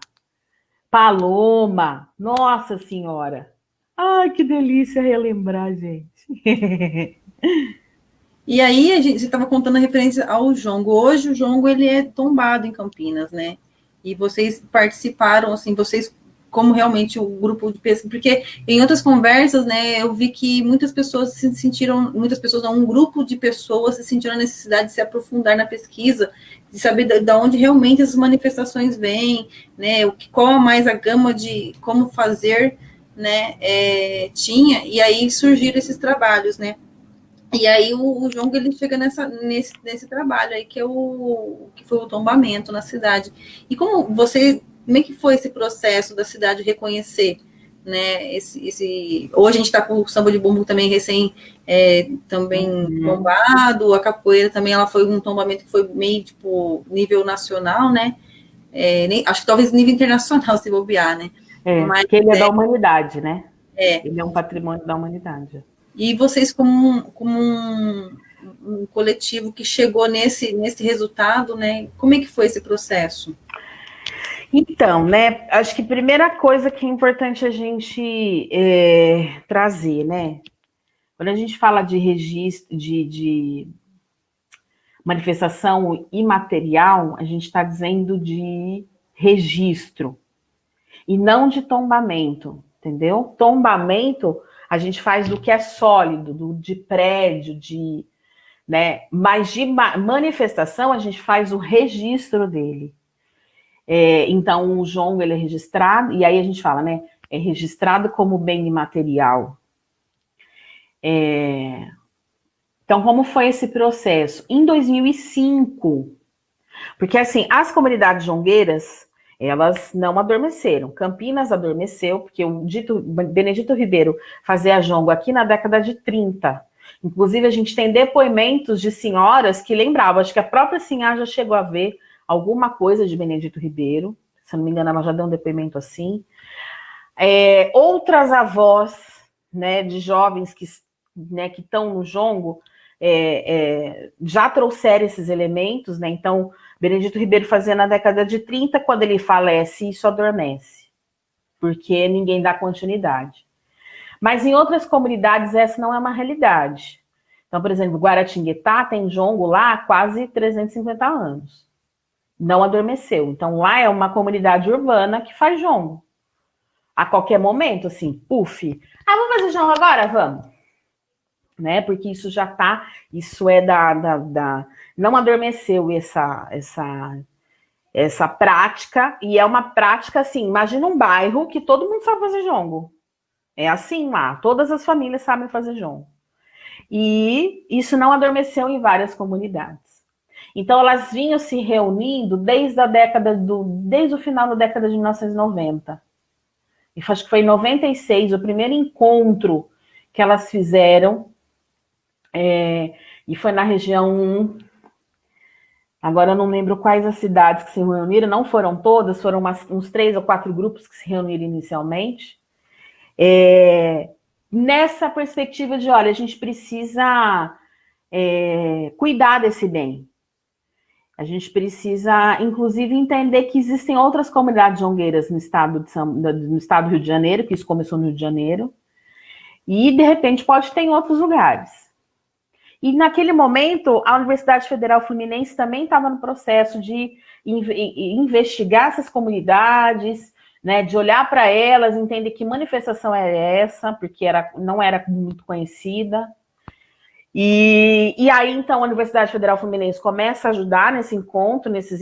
Paloma, nossa senhora. Ai, que delícia relembrar, gente. E aí, você estava contando a referência ao jongo. Hoje, o jongo, ele é tombado em Campinas, né? E vocês participaram, assim, vocês como realmente o grupo de pesquisa, porque em outras conversas, né, eu vi que muitas pessoas não, um grupo de pessoas se sentiram a necessidade de se aprofundar na pesquisa, de saber de onde realmente essas manifestações vêm, né, qual mais a gama de como fazer, né, tinha, e aí surgiram esses trabalhos, né. E aí o Jongo ele chega nesse trabalho aí que foi o tombamento na cidade. E como é que foi esse processo da cidade reconhecer, né? Hoje a gente está com o samba de bumbo também também tombado, a capoeira também ela foi um tombamento que foi meio tipo nível nacional, né? Acho que talvez nível internacional se bobear, né? Mas, porque ele é da humanidade, né? Ele é um patrimônio da humanidade. E vocês, como um coletivo que chegou nesse resultado, né? Como é que foi esse processo? Então, né? Acho que a primeira coisa que é importante a gente trazer, né? Quando a gente fala de registro, de manifestação imaterial, a gente está dizendo de registro e não de tombamento, entendeu? Tombamento a gente faz do que é sólido, de prédio, né? Mas de manifestação a gente faz o registro dele. Então o jongo ele é registrado e aí a gente fala, né? É registrado como bem imaterial. Então como foi esse processo? Em 2005 Porque, assim, as comunidades jongueiras, elas não adormeceram. Campinas adormeceu, porque o Benedito Ribeiro fazia jongo aqui na década de 30. Inclusive, a gente tem depoimentos de senhoras que lembravam, acho que a própria Sinhá já chegou a ver alguma coisa de Benedito Ribeiro, se não me engano, ela já deu um depoimento assim. Outras avós, né, de jovens que estão no jongo, já trouxeram esses elementos, né? Então, Benedito Ribeiro fazia na década de 30, quando ele falece, isso adormece, porque ninguém dá continuidade. Mas em outras comunidades, essa não é uma realidade. Então, por exemplo, Guaratinguetá tem jongo lá há quase 350 anos. Não adormeceu. Então, lá é uma comunidade urbana que faz jongo. A qualquer momento, assim, puf. Vamos fazer jongo agora? Vamos. Né? Porque isso já tá, isso é não adormeceu essa prática, e é uma prática assim, imagina um bairro que todo mundo sabe fazer jongo. É assim lá, todas as famílias sabem fazer jongo. E isso não adormeceu em várias comunidades. Então elas vinham se reunindo desde o final da década de 1990. E acho que foi em 96 o primeiro encontro que elas fizeram. E foi na região, agora eu não lembro quais as cidades que se reuniram, não foram todas, foram uns 3 ou 4 grupos que se reuniram inicialmente, nessa perspectiva de, olha, a gente precisa cuidar desse bem. A gente precisa, inclusive, entender que existem outras comunidades jongueiras no estado do Rio de Janeiro, que isso começou no Rio de Janeiro, e, de repente, pode ter em outros lugares. E naquele momento, a Universidade Federal Fluminense também estava no processo de investigar essas comunidades, né, de olhar para elas, entender que manifestação é essa, porque não era muito conhecida. E aí, então, a Universidade Federal Fluminense começa a ajudar nesses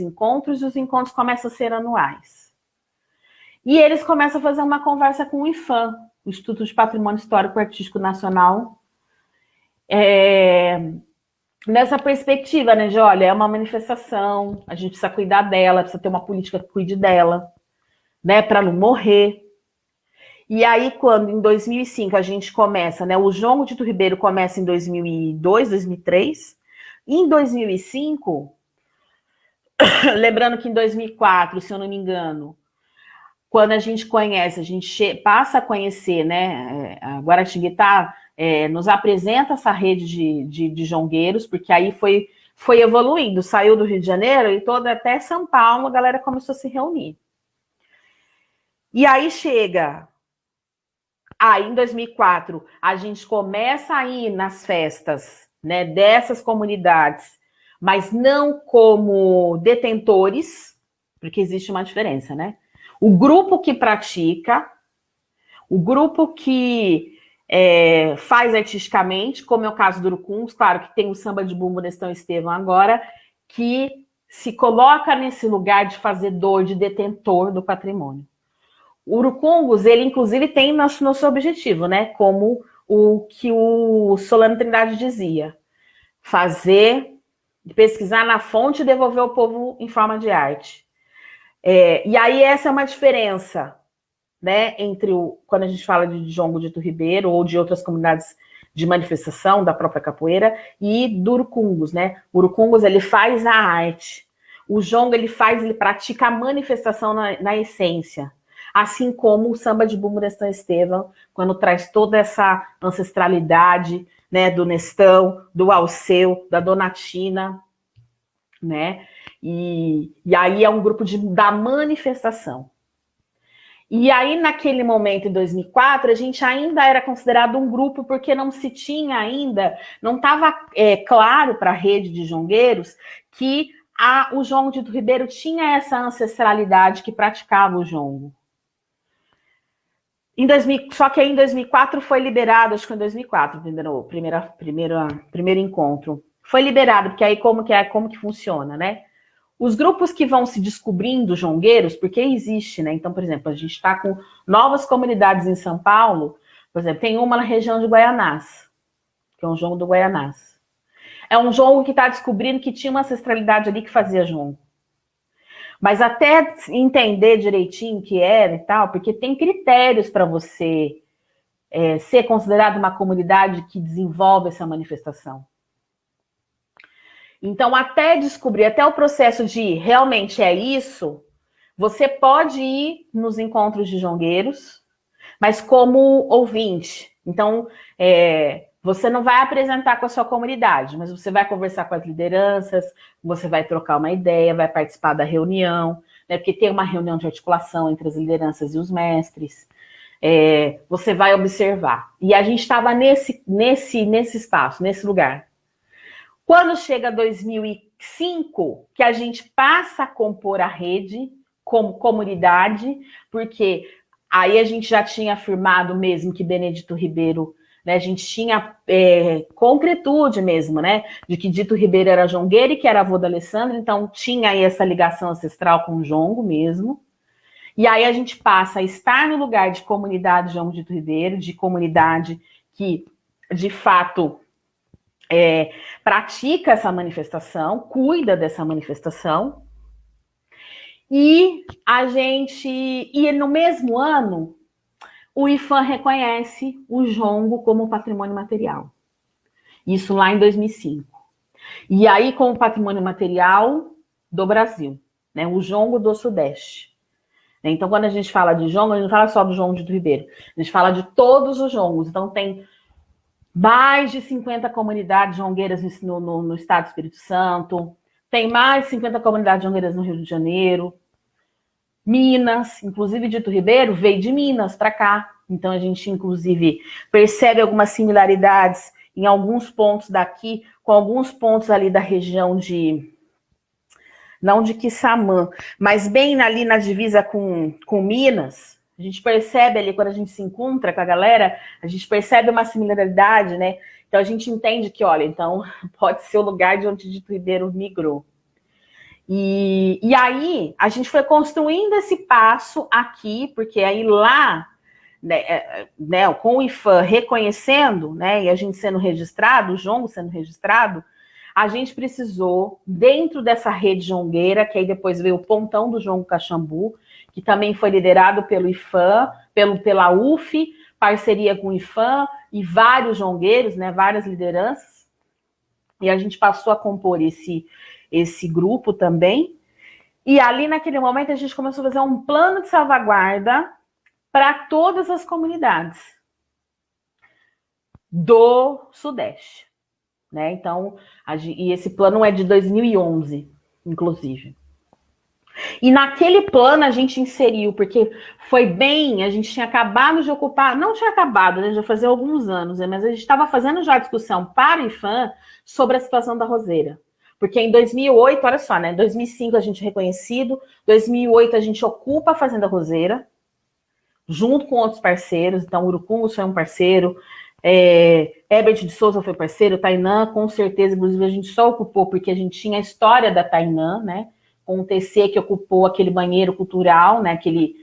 encontros, e os encontros começam a ser anuais. E eles começam a fazer uma conversa com o IPHAN, o Instituto de Patrimônio Histórico e Artístico Nacional, nessa perspectiva, né, de, olha, é uma manifestação, a gente precisa cuidar dela, precisa ter uma política que cuide dela, né, para não morrer. E aí, quando em 2005 a gente começa, né, o jongo de Tito Ribeiro começa em 2002, 2003, em 2005, lembrando que em 2004, se eu não me engano, quando a gente conhece, a gente passa a conhecer, né, a Guaratinguetá, nos apresenta essa rede de jongueiros, porque aí foi evoluindo, saiu do Rio de Janeiro e até São Paulo a galera começou a se reunir. E aí chega, em 2004, a gente começa a ir nas festas, né, dessas comunidades, mas não como detentores, porque existe uma diferença, né? O grupo que pratica, o grupo que faz artisticamente, como é o caso do Urucungus, claro que tem o samba de bumbo Nestão Estevão agora, que se coloca nesse lugar de fazedor, de detentor do patrimônio. O Urucungus, ele inclusive tem no seu objetivo, né? Como o que o Solano Trindade dizia, pesquisar na fonte e devolver ao povo em forma de arte. E aí essa é uma diferença, né, entre quando a gente fala de jongo de Tito Ribeiro ou de outras comunidades de manifestação da própria capoeira e do Urucungus, né? O Urucungus, ele faz a arte. O jongo, ele pratica a manifestação na essência. Assim como o samba de bumbo Nestão Estevão, quando traz toda essa ancestralidade, né, do Nestão, do Alceu, da Donatina, né? E aí é um grupo da manifestação. E aí, naquele momento, em 2004, a gente ainda era considerado um grupo, porque não se tinha ainda, não estava claro para a rede de jongueiros que o jongo de Tito Ribeiro tinha essa ancestralidade que praticava o jongo. Só que aí em 2004 foi liberado, acho que foi em 2004, o primeiro encontro. Foi liberado, porque aí como que funciona, né? Os grupos que vão se descobrindo jongueiros, porque existe, né? Então, por exemplo, a gente está com novas comunidades em São Paulo, por exemplo, tem uma na região de Guaianás, que é um jongo do Guaianás. É um jongo que está descobrindo que tinha uma ancestralidade ali que fazia jongo. Mas até entender direitinho o que era e tal, porque tem critérios para você ser considerado uma comunidade que desenvolve essa manifestação. Então, até descobrir, até o processo de realmente é isso, você pode ir nos encontros de jongueiros, mas como ouvinte. Então, você não vai apresentar com a sua comunidade, mas você vai conversar com as lideranças, você vai trocar uma ideia, vai participar da reunião, né, porque tem uma reunião de articulação entre as lideranças e os mestres. Você vai observar. E a gente estava nesse espaço, nesse lugar. Quando chega 2005, que a gente passa a compor a rede como comunidade, porque aí a gente já tinha afirmado mesmo que Benedito Ribeiro, né, a gente tinha concretude mesmo, né, de que Dito Ribeiro era jongueiro e que era avô da Alessandra, então tinha aí essa ligação ancestral com o jongo mesmo. E aí a gente passa a estar no lugar de comunidade João Dito Ribeiro, de comunidade que, de fato, pratica essa manifestação, cuida dessa manifestação. E no mesmo ano, o IFAM reconhece o jongo como patrimônio material. Isso lá em 2005. E aí, como patrimônio material do Brasil, né, o jongo do Sudeste. Então, quando a gente fala de jongo, a gente não fala só do jongo de Ribeiro, a gente fala de todos os jongos. Então, tem mais de 50 comunidades jongueiras no estado do Espírito Santo, tem mais de 50 comunidades jongueiras no Rio de Janeiro, Minas, inclusive Dito Ribeiro veio de Minas para cá. Então, a gente, inclusive, percebe algumas similaridades em alguns pontos daqui, com alguns pontos ali da região não de Quissamã, mas bem ali na divisa com Minas. A gente percebe ali, quando a gente se encontra com a galera, a gente percebe uma similaridade, né? Então, a gente entende que, olha, então, pode ser o lugar de onde Dito Ribeiro migrou. E aí, a gente foi construindo esse passo aqui, porque aí lá, né, com o IFAM reconhecendo, né, e a gente sendo registrado, o jongo sendo registrado, a gente precisou, dentro dessa rede jongueira, que aí depois veio o Pontão do Jongo Caxambu, que também foi liderado pelo IFAM, pela UF, parceria com o IFAM, e vários jongueiros, né, várias lideranças, e a gente passou a compor esse grupo também, e ali naquele momento a gente começou a fazer um plano de salvaguarda para todas as comunidades do Sudeste, né? Então, e esse plano é de 2011, inclusive. E naquele plano a gente inseriu, porque foi bem, a gente tinha acabado de ocupar, não tinha acabado, né, já fazia alguns anos, né, mas a gente estava fazendo já a discussão para o IFAM sobre a situação da roseira. Porque em 2008, olha só, né, em 2005 a gente é reconhecido, 2008 a gente ocupa a Fazenda Roseira, junto com outros parceiros, então Urucungus foi um parceiro, Herbert de Souza foi parceiro, Tainã, com certeza, inclusive a gente só ocupou porque a gente tinha a história da Tainã, né, com o TC que ocupou aquele banheiro cultural, né, aquele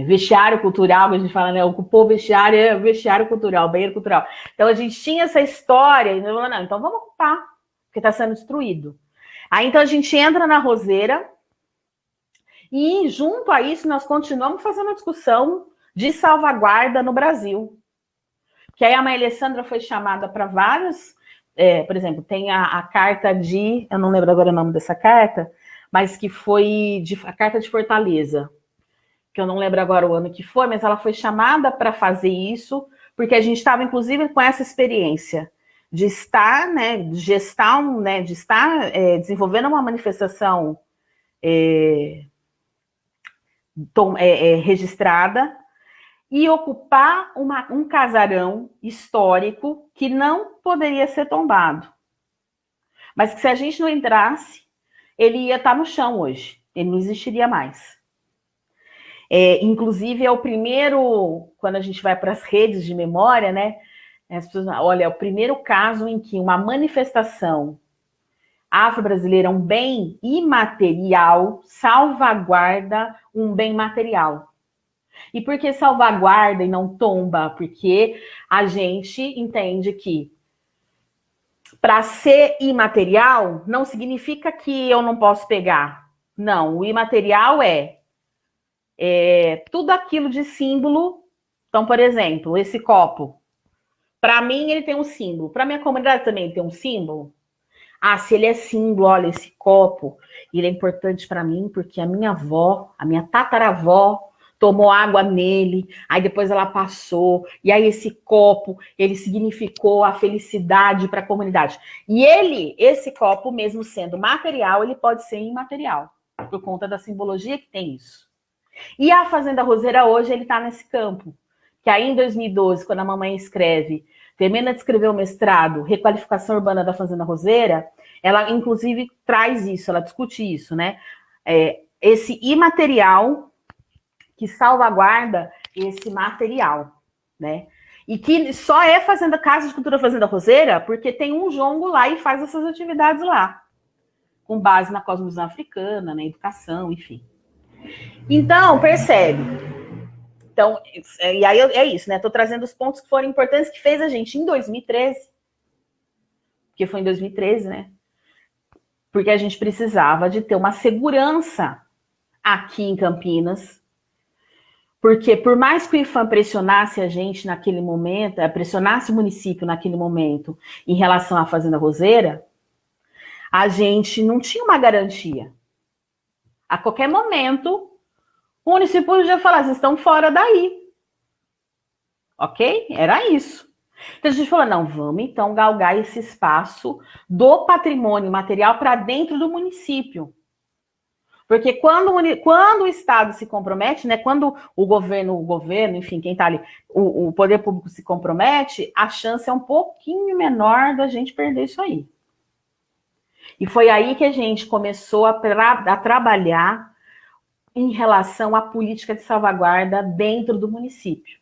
vestiário cultural, que a gente fala, né, ocupou vestiário cultural, banheiro cultural. Então a gente tinha essa história, e não, então vamos ocupar, porque está sendo destruído. Aí então a gente entra na roseira, e junto a isso nós continuamos fazendo a discussão de salvaguarda no Brasil. Que aí a Mãe Alessandra foi chamada para vários, por exemplo, tem a carta eu não lembro agora o nome dessa carta, mas que foi a carta de Fortaleza, que eu não lembro agora o ano que foi, mas ela foi chamada para fazer isso, porque a gente estava, inclusive, com essa experiência de estar, né, de estar desenvolvendo uma manifestação registrada, e ocupar um casarão histórico que não poderia ser tombado. Mas que se a gente não entrasse, ele ia estar no chão hoje, ele não existiria mais. Inclusive, é o primeiro, quando a gente vai para as redes de memória, né? As pessoas, olha, é o primeiro caso em que uma manifestação afro-brasileira, um bem imaterial, salvaguarda um bem material. E por que salvaguarda e não tomba? Porque a gente entende que para ser imaterial, não significa que eu não posso pegar. Não, o imaterial é tudo aquilo de símbolo. Então, por exemplo, esse copo. Para mim, ele tem um símbolo. Para minha comunidade também tem um símbolo. Ah, se ele é símbolo, olha, esse copo, ele é importante para mim porque a minha avó, a minha tataravó, tomou água nele, aí depois ela passou, e aí esse copo, ele significou a felicidade para a comunidade. E esse copo, mesmo sendo material, ele pode ser imaterial, por conta da simbologia que tem isso. E a Fazenda Roseira hoje, ele está nesse campo, que aí em 2012, quando a mamãe escreve, termina de escrever o mestrado, Requalificação Urbana da Fazenda Roseira, ela inclusive traz isso, ela discute isso, né? Esse imaterial que salvaguarda esse material, né? E que só é Casa de Cultura Fazenda Roseira porque tem um jongo lá e faz essas atividades lá, com base na cosmovisão africana, na educação, enfim. Então, percebe. Então, e aí é isso, né? Estou trazendo os pontos que foram importantes que fez a gente em 2013, porque foi em 2013, né? Porque a gente precisava de ter uma segurança aqui em Campinas, porque por mais que o IFAM pressionasse a gente naquele momento, pressionasse o município naquele momento em relação à Fazenda Roseira, a gente não tinha uma garantia. A qualquer momento, o município podia falar, vocês estão fora daí. Ok? Era isso. Então a gente falou, não, vamos então galgar esse espaço do patrimônio material para dentro do município. Porque quando o Estado se compromete, né, quando o governo, enfim, quem está ali, o poder público se compromete, a chance é um pouquinho menor da gente perder isso aí. E foi aí que a gente começou a trabalhar em relação à política de salvaguarda dentro do município.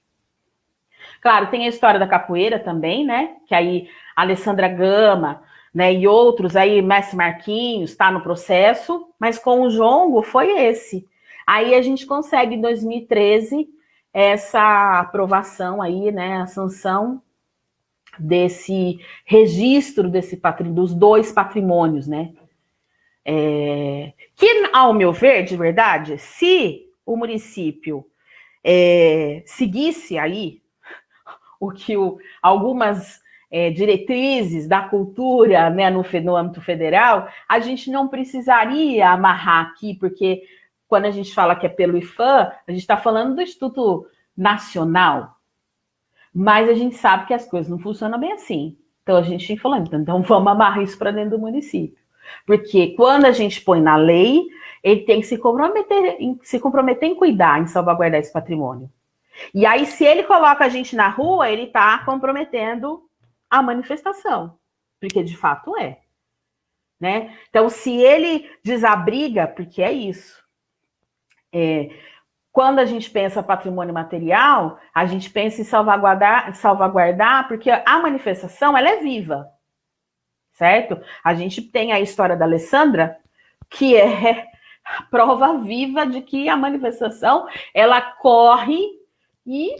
Claro, tem a história da capoeira também, né, que aí a Alessandra Gama, né, e outros aí, Mestre Marquinhos, está no processo, mas com o jongo foi esse. Aí a gente consegue, em 2013, essa aprovação aí, né, a sanção desse registro dos dois patrimônios, né. Que, ao meu ver, de verdade, se o município seguisse aí o que algumas diretrizes da cultura, né, no âmbito federal, a gente não precisaria amarrar aqui, porque quando a gente fala que é pelo IFAM, a gente está falando do Instituto Nacional, mas a gente sabe que as coisas não funcionam bem assim. Então a gente falou, então vamos amarrar isso para dentro do município. Porque quando a gente põe na lei, ele tem que se comprometer em cuidar, em salvaguardar esse patrimônio. E aí, se ele coloca a gente na rua, ele está comprometendo a manifestação, porque de fato é. Né? Então, se ele desabriga, porque é isso. Quando a gente pensa patrimônio material, a gente pensa em salvaguardar, porque a manifestação ela é viva, certo? A gente tem a história da Alessandra, que é a prova viva de que a manifestação ela corre e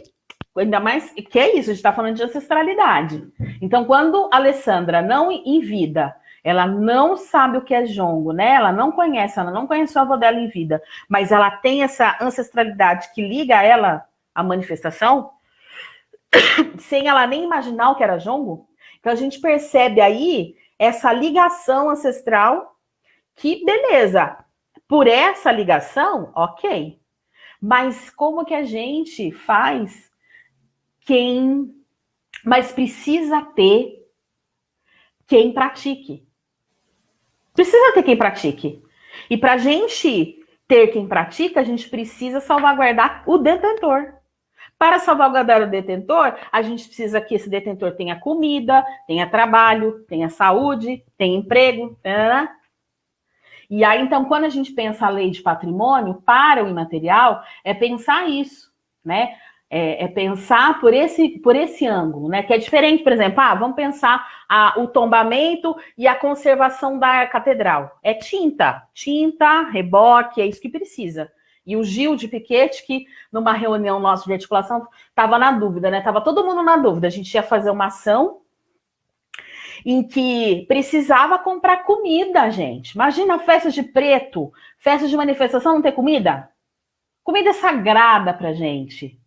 ainda mais que é isso, a gente está falando de ancestralidade. Então, quando a Alessandra não em vida, ela não sabe o que é jongo, né? Ela não conhece o avô dela em vida, mas ela tem essa ancestralidade que liga ela à manifestação, sem ela nem imaginar o que era jongo. Então, a gente percebe aí essa ligação ancestral que, beleza, por essa ligação, ok. Mas como que a gente faz mas precisa ter quem pratique. Precisa ter quem pratique. E para a gente ter quem pratica, a gente precisa salvaguardar o detentor. Para salvaguardar o detentor, a gente precisa que esse detentor tenha comida, tenha trabalho, tenha saúde, tenha emprego. Né? E aí, então, quando a gente pensa a lei de patrimônio para o imaterial, é pensar isso, né? É pensar por esse ângulo, né? Que é diferente, por exemplo, vamos pensar o tombamento e a conservação da catedral. É tinta, reboque, é isso que precisa. E o Gil de Piquete, que numa reunião nossa de articulação, estava na dúvida, né? Tava todo mundo na dúvida. A gente ia fazer uma ação em que precisava comprar comida, gente. Imagina festas de preto, festas de manifestação, não ter comida? Comida é sagrada pra gente.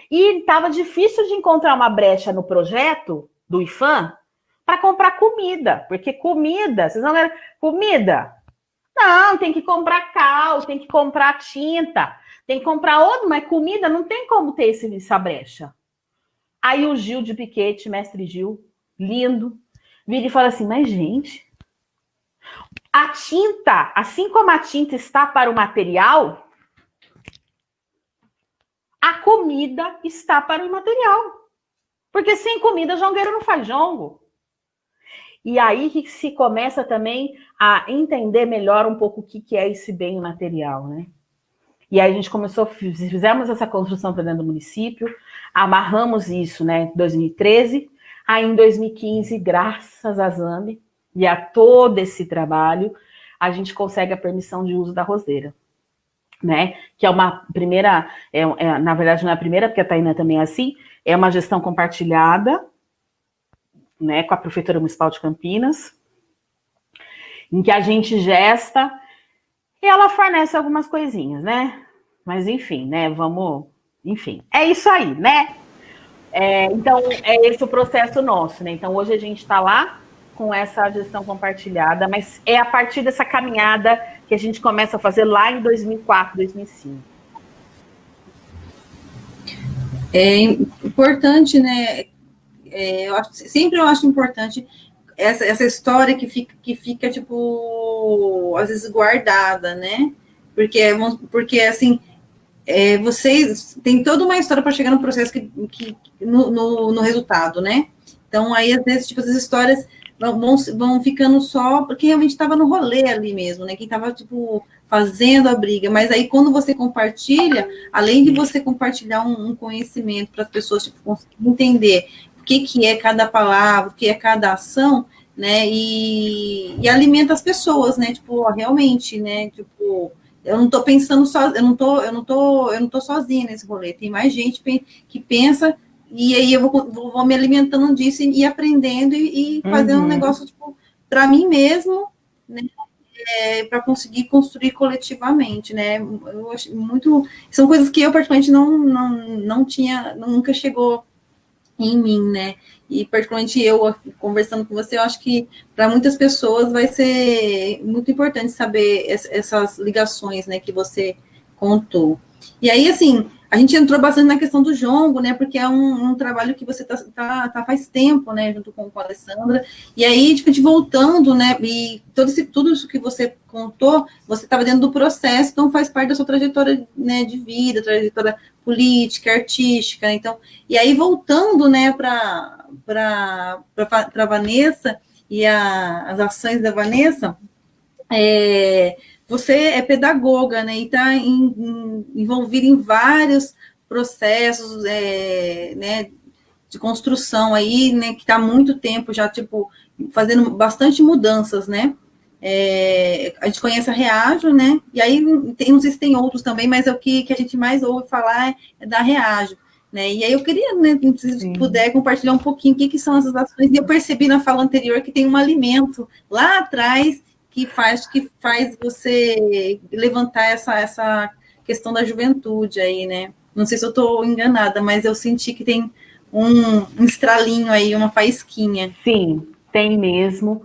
E estava difícil de encontrar uma brecha no projeto do IFAM para comprar comida, porque comida, vocês não querem comida? Não, tem que comprar cal, tem que comprar tinta, tem que comprar outro, mas comida não tem como ter essa brecha. Aí o Gil de Piquete, mestre Gil, lindo, vira e fala assim, mas gente, a tinta, assim como a tinta está para o material, a comida está para o material. Porque sem comida, jongueiro não faz jongo. E aí que se começa também a entender melhor um pouco o que é esse bem material, né? E aí a gente começou, fizemos essa construção para dentro do município, amarramos isso, né, em 2013. Aí em 2015, graças a Zambi e a todo esse trabalho, a gente consegue a permissão de uso da roseira, né? Que é uma primeira, na verdade não é a primeira, porque a Taina também é assim, é uma gestão compartilhada, né, com a Prefeitura Municipal de Campinas, em que a gente gesta e ela fornece algumas coisinhas, né? Mas enfim, né? Enfim, é isso aí, né? Então, é esse o processo nosso, né? Então, hoje a gente está lá com essa gestão compartilhada, mas é a partir dessa caminhada que a gente começa a fazer lá em 2004, 2005. É importante, né? Sempre eu acho importante essa história que fica, tipo, às vezes guardada, né? Porque assim, vocês têm toda uma história para chegar no processo no resultado, né? Então, aí, às vezes, tipo, as histórias vão ficando só, porque realmente estava no rolê ali mesmo, né? Quem estava, tipo, fazendo a briga. Mas aí, quando você compartilha, além de você compartilhar um conhecimento para as pessoas, tipo, conseguir entender o que é cada palavra, o que é cada ação, né? E alimenta as pessoas, né? Tipo, realmente, né? Tipo, eu não estou pensando só, eu não tô sozinha nesse rolê. Tem mais gente que pensa, e aí eu vou me alimentando disso e aprendendo e fazendo um negócio, tipo, para mim mesmo, né? Para conseguir construir coletivamente, né? Eu acho muito. São coisas que eu, particularmente, não tinha, nunca chegou em mim, né? E particularmente eu conversando com você, eu acho que para muitas pessoas vai ser muito importante saber essas ligações, né, que você contou. E aí, assim, a gente entrou bastante na questão do jongo, né, porque é um trabalho que você tá faz tempo, né, junto com a Alessandra. E aí, tipo, de voltando, né, e tudo isso que você contou, você estava dentro do processo, então faz parte da sua trajetória, né, de vida, trajetória política, artística, né? Então, e aí voltando, né, para a Vanessa e as ações da Vanessa, você é pedagoga, né, e está envolvida em vários processos, né, de construção aí, né, que está há muito tempo já, tipo, fazendo bastante mudanças, né. A gente conhece a Reagio, né, e aí não sei se tem outros também, mas é o que a gente mais ouve falar é da Reagio, né, e aí eu queria, né, se puder compartilhar um pouquinho o que são essas ações, e eu percebi na fala anterior que tem um alimento lá atrás que faz você levantar essa questão da juventude aí, né, não sei se eu estou enganada, mas eu senti que tem um estralinho aí, uma faísquinha. Sim, tem mesmo.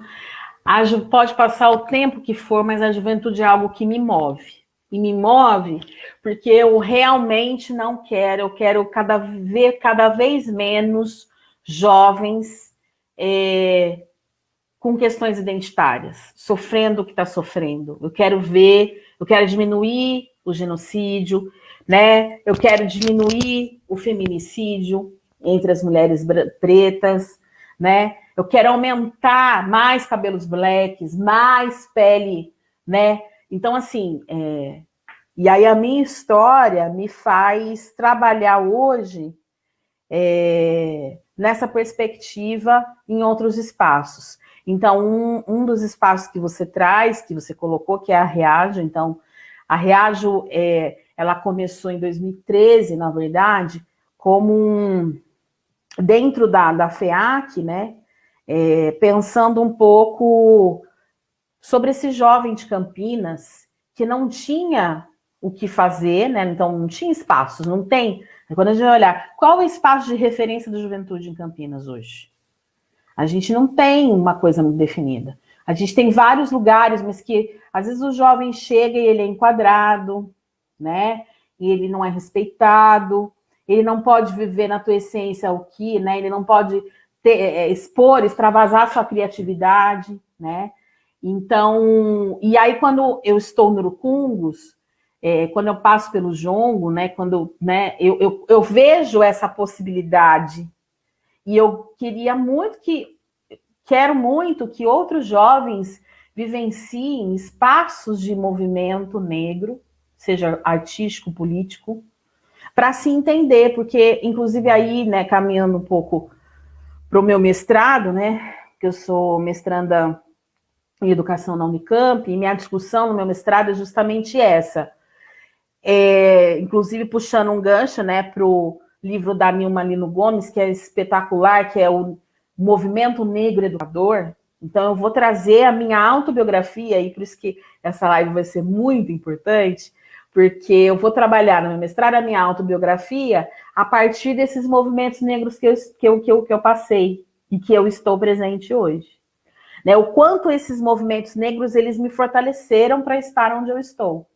Pode passar o tempo que for, mas a juventude é algo que me move. E me move porque eu realmente não quero, eu quero cada vez menos jovens com questões identitárias, sofrendo o que está sofrendo. Eu quero diminuir o genocídio, né? Eu quero diminuir o feminicídio entre as mulheres pretas, né? Eu quero aumentar mais cabelos blacks, mais pele, né? Então, assim, e aí a minha história me faz trabalhar hoje nessa perspectiva em outros espaços. Então, um dos espaços que você traz, que você colocou, que é a Reagio. Então, a Reagio, ela começou em 2013, na verdade, como dentro da FEAC, né? pensando um pouco sobre esse jovem de Campinas que não tinha o que fazer, né? Então não tinha espaços, não tem. Quando a gente vai olhar, qual é o espaço de referência da juventude em Campinas hoje? A gente não tem uma coisa muito definida. A gente tem vários lugares, mas que às vezes o jovem chega e ele é enquadrado, né? E ele não é respeitado, ele não pode viver na tua essência o que, né? Ele não pode expor, extravasar sua criatividade, né? Então, e aí quando eu estou no Urucungos, quando eu passo pelo jongo, né? Quando, né? Eu vejo essa possibilidade e eu quero muito que outros jovens vivenciem espaços de movimento negro, seja artístico, político, para se entender, porque, inclusive, aí, né, caminhando um pouco para o meu mestrado, né, que eu sou mestranda em educação na Unicamp, e minha discussão no meu mestrado é justamente essa. Inclusive, puxando um gancho, né, para o livro da Nilma Lino Gomes, que é espetacular, que é o Movimento Negro Educador. Então, eu vou trazer a minha autobiografia, e por isso que essa live vai ser muito importante, porque eu vou trabalhar no meu mestrado a minha autobiografia a partir desses movimentos negros que eu passei e que eu estou presente hoje. Né? O quanto esses movimentos negros eles me fortaleceram para estar onde eu estou.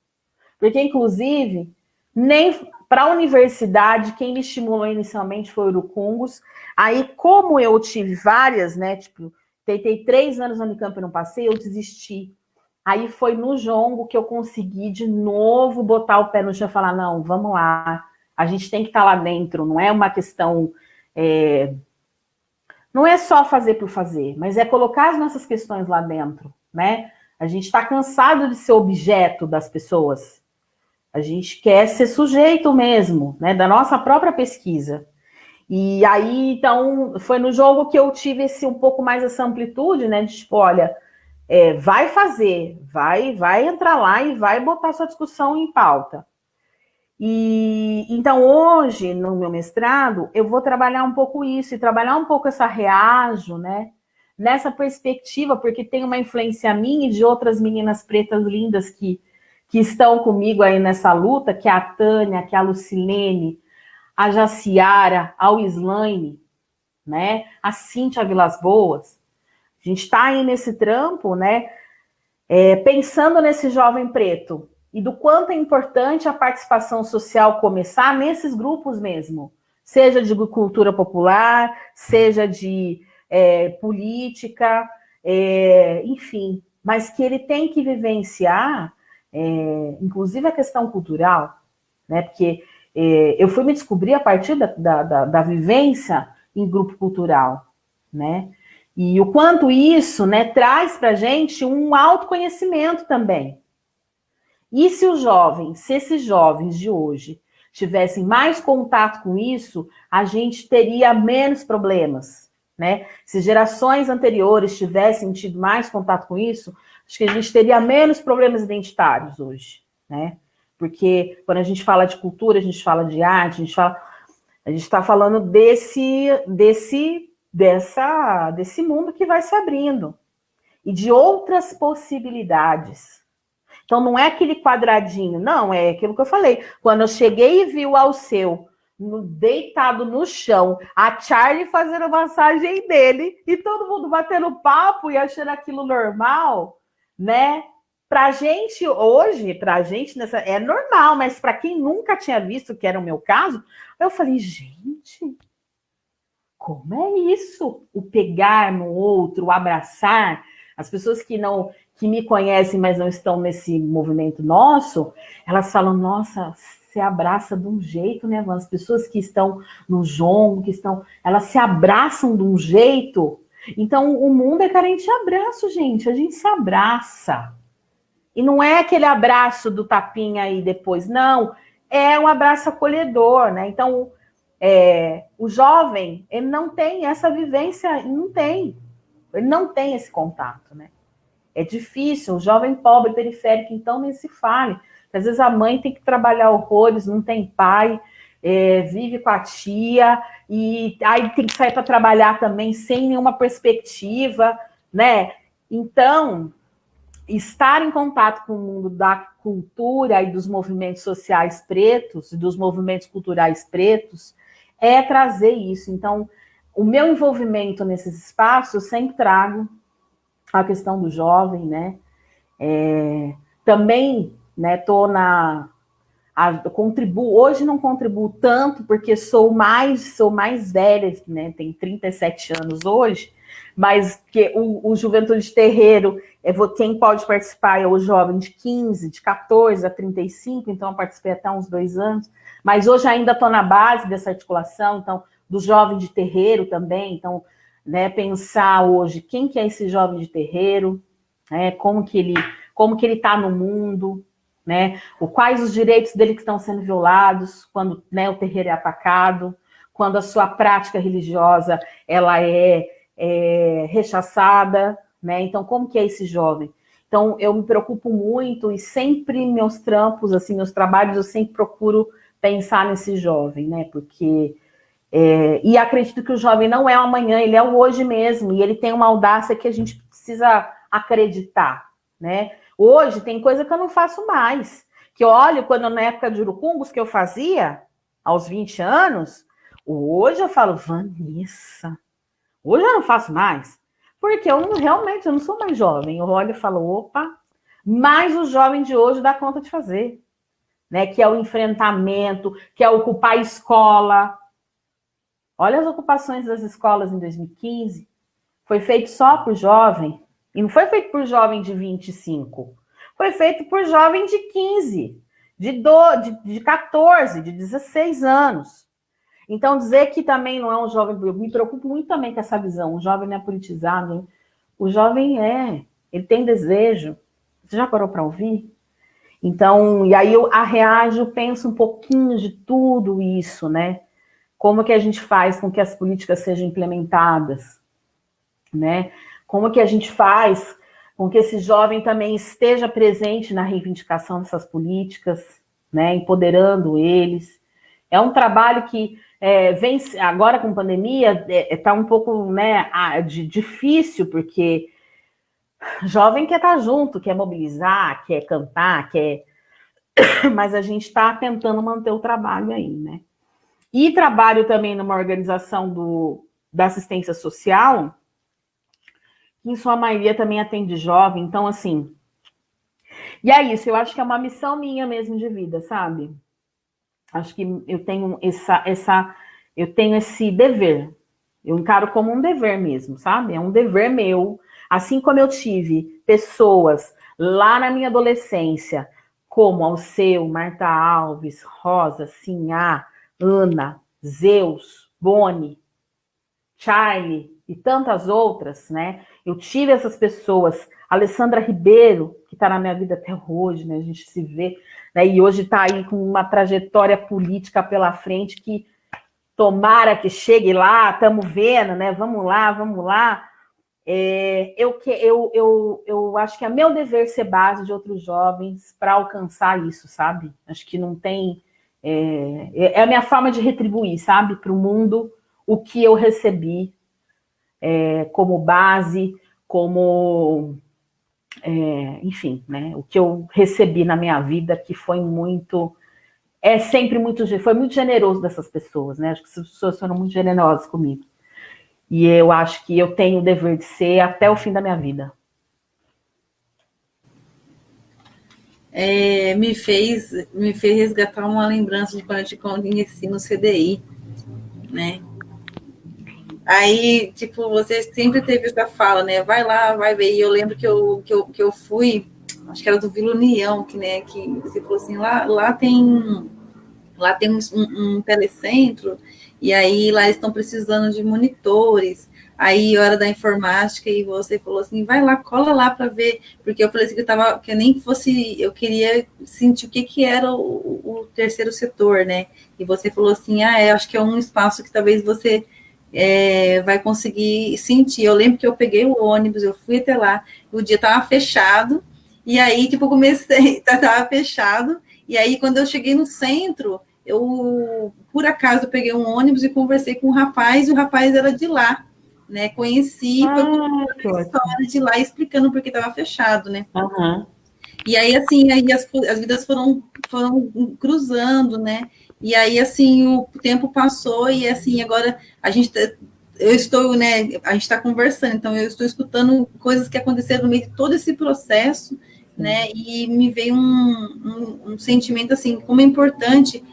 Porque, inclusive, nem para a universidade, quem me estimulou inicialmente foi o Urucungos. Aí, como eu tive várias, né? Tipo, tentei 3 anos na Unicamp e não passei, eu desisti. Aí foi no jongo que eu consegui de novo botar o pé no chão e falar, não, vamos lá, a gente tem que estar lá dentro, não é uma questão... não é só fazer por fazer, mas é colocar as nossas questões lá dentro, né? A gente está cansado de ser objeto das pessoas. A gente quer ser sujeito mesmo, né, da nossa própria pesquisa. E aí, então, foi no jogo que eu tive um pouco mais essa amplitude, né, de tipo, olha, vai fazer, vai entrar lá e vai botar sua discussão em pauta. E então, hoje, no meu mestrado, eu vou trabalhar um pouco isso, e trabalhar um pouco essa reajo, né, nessa perspectiva, porque tem uma influência minha e de outras meninas pretas lindas que estão comigo aí nessa luta, que é a Tânia, que é a Lucilene, a Jaciara, a Wislaine, né? A Cíntia Vilas Boas. A gente está aí nesse trampo, né? Pensando nesse jovem preto e do quanto é importante a participação social começar nesses grupos mesmo, seja de cultura popular, seja de política, enfim, mas que ele tem que vivenciar inclusive a questão cultural, né? Porque eu fui me descobrir a partir da vivência em grupo cultural, né? E o quanto isso, né, traz para a gente um autoconhecimento também. E se esses jovens de hoje tivessem mais contato com isso, a gente teria menos problemas, né? Se gerações anteriores tivessem tido mais contato com isso, acho que a gente teria menos problemas identitários hoje, né? Porque quando a gente fala de cultura, a gente fala de arte, a gente está falando desse mundo que vai se abrindo e de outras possibilidades. Então, não é aquele quadradinho, não, é aquilo que eu falei. Quando eu cheguei e vi o Alceu deitado no chão, a Charlie fazendo massagem dele e todo mundo batendo papo e achando aquilo normal, né? Pra gente hoje, é normal, mas para quem nunca tinha visto, que era o meu caso, eu falei, gente, como é isso? O pegar no outro, o abraçar. As pessoas que me conhecem, mas não estão nesse movimento nosso, elas falam, nossa, se abraça de um jeito, né, Van? As pessoas que estão no jongo, elas se abraçam de um jeito. Então, o mundo é carente de abraço, gente. A gente se abraça. E não é aquele abraço do tapinha aí depois, não. É um abraço acolhedor, né? Então, o jovem, ele não tem essa vivência, ele não tem esse contato, né? É difícil, o jovem pobre, periférico, então nem se fale. Às vezes a mãe tem que trabalhar horrores, não tem pai, vive com a tia, e aí tem que sair para trabalhar também sem nenhuma perspectiva, né? Então, estar em contato com o mundo da cultura e dos movimentos sociais pretos, dos movimentos culturais pretos, é trazer isso. Então, o meu envolvimento nesses espaços, eu sempre trago a questão do jovem, né? Também, né, contribuo, hoje não contribuo tanto, porque sou mais velha, né? Tenho 37 anos hoje, mas que o Juventude de Terreiro, quem pode participar é o jovem de 15, de 14 a 35, então eu participei até uns 2 anos, mas hoje ainda estou na base dessa articulação, então, do jovem de terreiro também, então, né, pensar hoje quem que é esse jovem de terreiro, né, como que ele está no mundo, né, quais os direitos dele que estão sendo violados quando, né, o terreiro é atacado, quando a sua prática religiosa ela é rechaçada, né? Então, como que é esse jovem? Então, eu me preocupo muito e sempre meus trampos, assim, meus trabalhos, eu sempre procuro pensar nesse jovem, né? Porque e acredito que o jovem não é o amanhã, ele é o hoje mesmo, e ele tem uma audácia que a gente precisa acreditar, né? Hoje tem coisa que eu não faço mais, que eu olho quando na época de Urucungos que eu fazia, aos 20 anos, hoje eu falo, Vanessa, hoje eu não faço mais, porque realmente eu não sou mais jovem, eu olho e falo, opa, mas o jovem de hoje dá conta de fazer, né? Que é o enfrentamento, que é ocupar a escola. Olha as ocupações das escolas em 2015. Foi feito só por jovem. E não foi feito por jovem de 25. Foi feito por jovem de 15, de 14, de 16 anos. Então, dizer que também não é um jovem... Eu me preocupo muito também com essa visão. O jovem não é politizado. O jovem ele tem desejo. Você já parou para ouvir? Então, e aí eu reajo, penso um pouquinho de tudo isso, né? Como que a gente faz com que as políticas sejam implementadas, né? Como que a gente faz com que esse jovem também esteja presente na reivindicação dessas políticas, né? Empoderando eles. É um trabalho que vem agora com pandemia, está um pouco, né, difícil, porque jovem quer estar junto, quer mobilizar, quer cantar, mas a gente está tentando manter o trabalho aí, né? E trabalho também numa organização da assistência social, que em sua maioria também atende jovem, então assim. E é isso, eu acho que é uma missão minha mesmo de vida, sabe? Acho que eu tenho eu tenho esse dever. Eu encaro como um dever mesmo, sabe? É um dever meu. Assim como eu tive pessoas lá na minha adolescência, como Alceu, Marta Alves, Rosa, Sinhá, Ana, Zeus, Boni, Charlie e tantas outras, né? Eu tive essas pessoas, Alessandra Ribeiro, que está na minha vida até hoje, né? A gente se vê, né? E hoje está aí com uma trajetória política pela frente que tomara que chegue lá, estamos vendo, né? Vamos lá, vamos lá. Eu acho que é meu dever ser base de outros jovens para alcançar isso, sabe? Acho que não tem... É a minha forma de retribuir, sabe? Para o mundo o que eu recebi como base, como... enfim, né? O que eu recebi na minha vida, que foi muito... foi muito generoso dessas pessoas, né? Acho que essas pessoas foram muito generosas comigo. E eu acho que eu tenho o dever de ser até o fim da minha vida. Me fez resgatar uma lembrança de quando eu te conheci no CDI, né? Aí, tipo, você sempre teve essa fala, né? Vai lá, vai ver. E eu lembro que eu fui, acho que era do Vila União, né, que você falou assim, lá tem um telecentro, e aí lá estão precisando de monitores. Aí, hora da informática, e você falou assim, vai lá, cola lá para ver, porque eu falei assim, que nem fosse, eu queria sentir o que era o terceiro setor, né? E você falou assim, acho que é um espaço que talvez você vai conseguir sentir. Eu lembro que eu peguei o ônibus, eu fui até lá, o dia estava fechado, e aí, tipo, comecei, estava fechado, e aí, quando eu cheguei no centro, por acaso, eu peguei um ônibus e conversei com um rapaz, e o rapaz era de lá, né? Conheci, foi contando a história de lá, explicando porque estava fechado, né? Uhum. E aí, assim, aí as vidas foram cruzando, né? E aí, assim, o tempo passou e, assim, agora eu estou, né, a gente está conversando, então eu estou escutando coisas que aconteceram no meio de todo esse processo, né, e me veio um sentimento, assim, como é importante,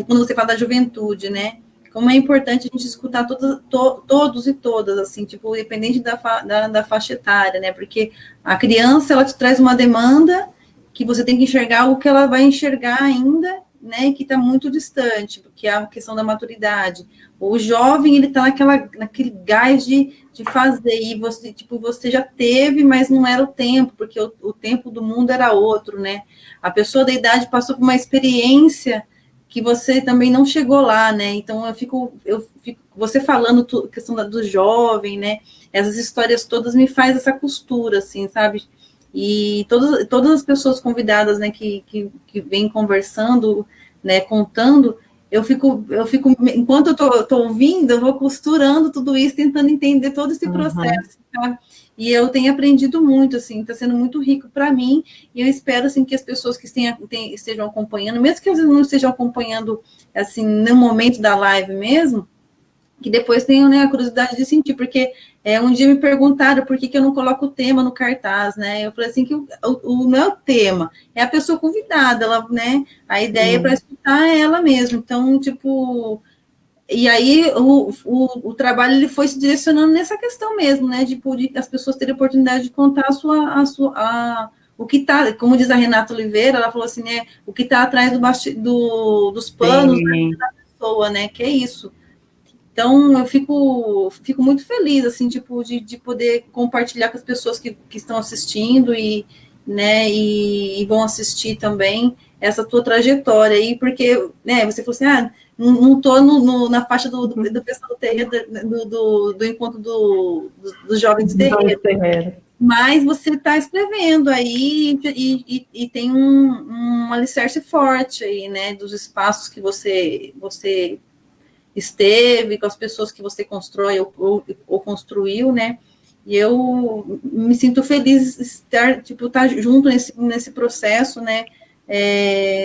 quando você fala da juventude, né, como é importante a gente escutar todos e todas, assim, tipo, independente da faixa etária, né, porque a criança, ela te traz uma demanda que você tem que enxergar o que ela vai enxergar ainda, né, que está muito distante, porque é a questão da maturidade. O jovem, ele está naquele gás de fazer, e você, tipo, você já teve, mas não era o tempo, porque o tempo do mundo era outro, né? A pessoa da idade passou por uma experiência que você também não chegou lá, né? Então, você falando questão do jovem, né? Essas histórias todas me faz essa costura, assim, sabe? E todas as pessoas convidadas, né, que vêm conversando, né, contando, eu fico, enquanto eu tô ouvindo, eu vou costurando tudo isso, tentando entender todo esse processo, sabe? E eu tenho aprendido muito, assim, está sendo muito rico para mim, e eu espero, assim, que as pessoas que estejam acompanhando, mesmo que eles não estejam acompanhando, assim, no momento da live mesmo, que depois tenham, né, a curiosidade de sentir, porque um dia me perguntaram por que eu não coloco o tema no cartaz, né? Eu falei assim que não é o tema, é a pessoa convidada, ela, né? A ideia é para escutar ela mesmo. Então, tipo, e aí o trabalho ele foi se direcionando nessa questão mesmo, né? De as pessoas terem a oportunidade de contar o que está, como diz a Renata Oliveira, ela falou assim, né? O que está atrás dos panos da pessoa, né? Que é isso. Então, eu fico muito feliz, assim, tipo, de poder compartilhar com as pessoas que estão assistindo né, e vão assistir também essa tua trajetória aí, porque, né, você falou assim, não estou na faixa do pessoal do terreiro, do encontro dos jovens de terreiro, mas você está escrevendo aí e tem um alicerce forte aí, né, dos espaços que você esteve, com as pessoas que você constrói ou construiu, né? E eu me sinto feliz de estar junto nesse processo, né?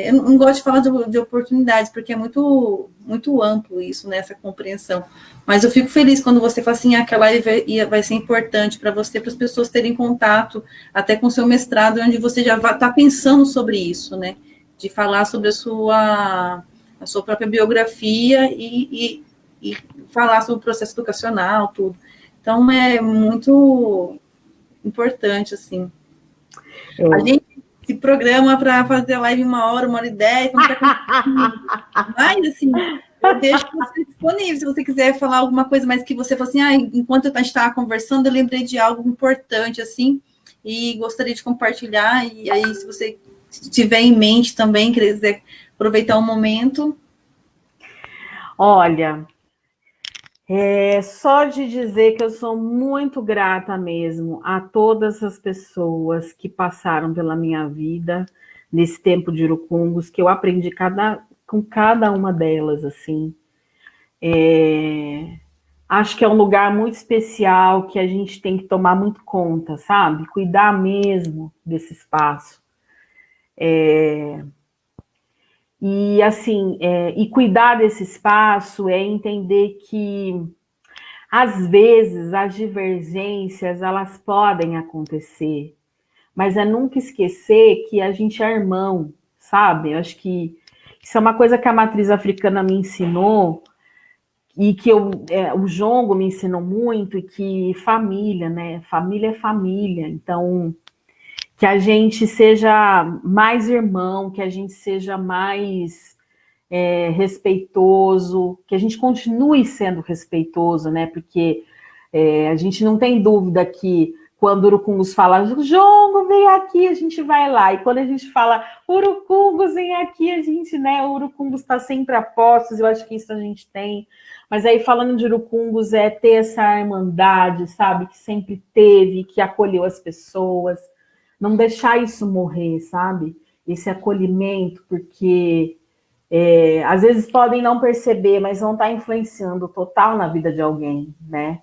Eu não gosto de falar de oportunidades, porque é muito, muito amplo isso, né? Essa compreensão. Mas eu fico feliz quando você fala assim, aquela live vai ser importante para você, para as pessoas terem contato até com o seu mestrado, onde você já está pensando sobre isso, né? De falar sobre a sua própria biografia e falar sobre o processo educacional, tudo. Então, é muito importante, assim. A gente se programa para fazer live 1 hora e 10, então mas, assim, eu deixo você disponível, se você quiser falar alguma coisa mais que você fala assim, enquanto a gente estava conversando, eu lembrei de algo importante, assim, e gostaria de compartilhar, e aí, se você tiver em mente também, quiser aproveitar um momento. Olha, só de dizer que eu sou muito grata mesmo a todas as pessoas que passaram pela minha vida nesse tempo de Urucungos, que eu aprendi com cada uma delas, assim. Acho que é um lugar muito especial que a gente tem que tomar muito conta, sabe? Cuidar mesmo desse espaço. E assim, e cuidar desse espaço é entender que às vezes as divergências elas podem acontecer, mas é nunca esquecer que a gente é irmão, sabe? Eu acho que isso é uma coisa que a matriz africana me ensinou e que o jongo me ensinou muito, e que família, né? Família é família. Então, que a gente seja mais irmão, que a gente seja mais respeitoso, que a gente continue sendo respeitoso, né? Porque a gente não tem dúvida que quando o Urucungos fala, Jongo, vem aqui, a gente vai lá. E quando a gente fala, Urucungos, vem aqui, a gente, né? O Urucungos está sempre a postos, eu acho que isso a gente tem. Mas aí, falando de Urucungos, é ter essa irmandade, sabe? Que sempre teve, que acolheu as pessoas. Não deixar isso morrer, sabe? Esse acolhimento, porque às vezes podem não perceber, mas vão estar influenciando total na vida de alguém, né?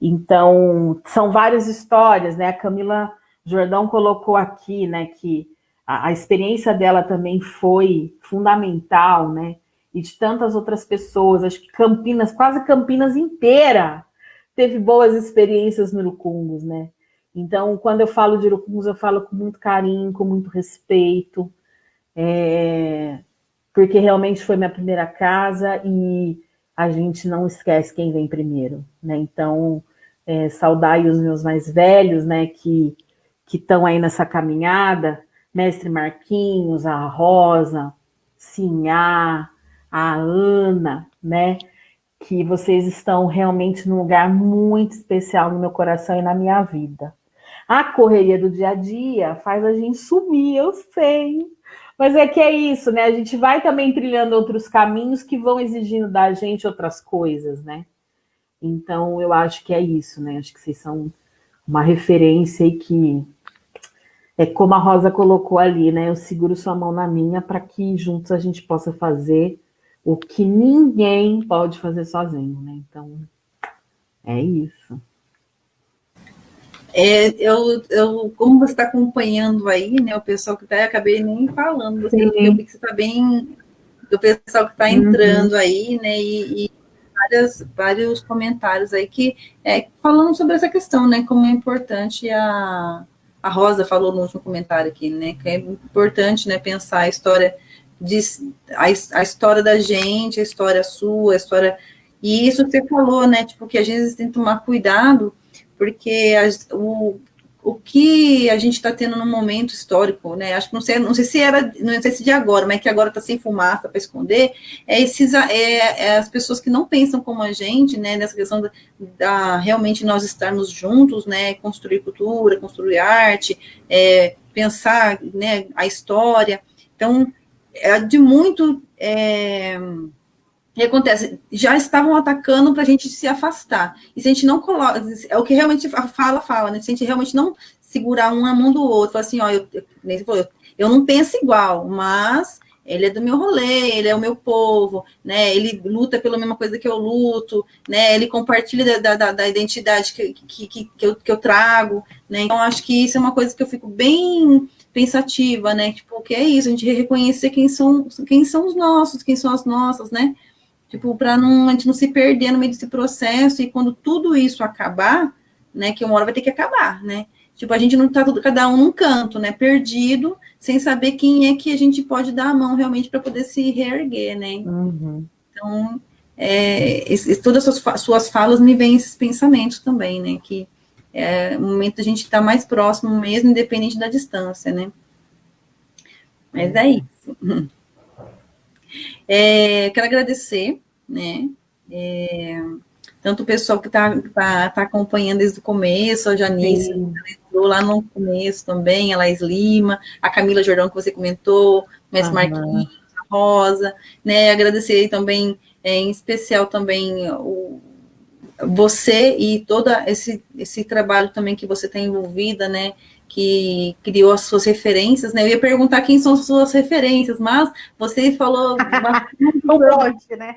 Então, são várias histórias, né? A Camila Jordão colocou aqui, né, que a experiência dela também foi fundamental, né? E de tantas outras pessoas, acho que Campinas, quase Campinas inteira, teve boas experiências no Urucungos, né? Então, quando eu falo de Urucungos, eu falo com muito carinho, com muito respeito, porque realmente foi minha primeira casa e a gente não esquece quem vem primeiro, né? Então, saudar aí os meus mais velhos, né, que estão aí nessa caminhada, Mestre Marquinhos, a Rosa, Sinhá, a Ana, né, que vocês estão realmente num lugar muito especial no meu coração e na minha vida. A correria do dia a dia faz a gente sumir, eu sei. Mas é que é isso, né? A gente vai também trilhando outros caminhos que vão exigindo da gente outras coisas, né? Então, eu acho que é isso, né? Acho que vocês são uma referência e que é como a Rosa colocou ali, né? Eu seguro sua mão na minha para que juntos a gente possa fazer o que ninguém pode fazer sozinho, né? Então, é isso. Como você está acompanhando aí, né? O pessoal que está, eu acabei nem falando, assim, porque eu vi que você está bem, do pessoal que está entrando aí, né? E vários comentários aí que falando sobre essa questão, né? Como é importante a Rosa falou no último comentário aqui, né? Que é importante, né? Pensar a história a história da gente, a história sua, a história e isso que você falou, né? Tipo que às vezes tem que tomar cuidado porque o que a gente está tendo no momento histórico, né? Acho que não sei se era, não sei se de agora, mas que agora está sem fumaça para esconder, as pessoas que não pensam como a gente, né? Nessa questão da realmente nós estarmos juntos, né? Construir cultura, construir arte, pensar, né? A história. Então, de muito o que acontece? Já estavam atacando para a gente se afastar. E se a gente não coloca, é o que realmente fala, né? Se a gente realmente não segurar um na mão do outro, falar assim, ó, eu não penso igual, mas ele é do meu rolê, ele é o meu povo, né? Ele luta pela mesma coisa que eu luto, né? Ele compartilha da identidade que eu trago, né? Então, acho que isso é uma coisa que eu fico bem pensativa, né? Tipo, o que é isso? A gente reconhecer quem são os nossos, quem são as nossas, né? Tipo, para a gente não se perder no meio desse processo, e quando tudo isso acabar, né, que uma hora vai ter que acabar, né? Tipo, a gente não tá cada um num canto, né, perdido, sem saber quem é que a gente pode dar a mão realmente para poder se reerguer, né? Uhum. Então, todas as suas falas me vêm esses pensamentos também, né, que é o momento da gente estar mais próximo mesmo, independente da distância, né? Mas é isso. Quero agradecer, né? Tanto o pessoal que tá acompanhando desde o começo, a Janice, ela entrou lá no começo também, a Laís Lima, a Camila Jordão, que você comentou, o Mestre Marquinhos, a Rosa, né? Agradecer também, em especial também, você e todo esse trabalho também que você tem envolvida, né? Que criou as suas referências, né? Eu ia perguntar quem são as suas referências, mas você falou bastante, né?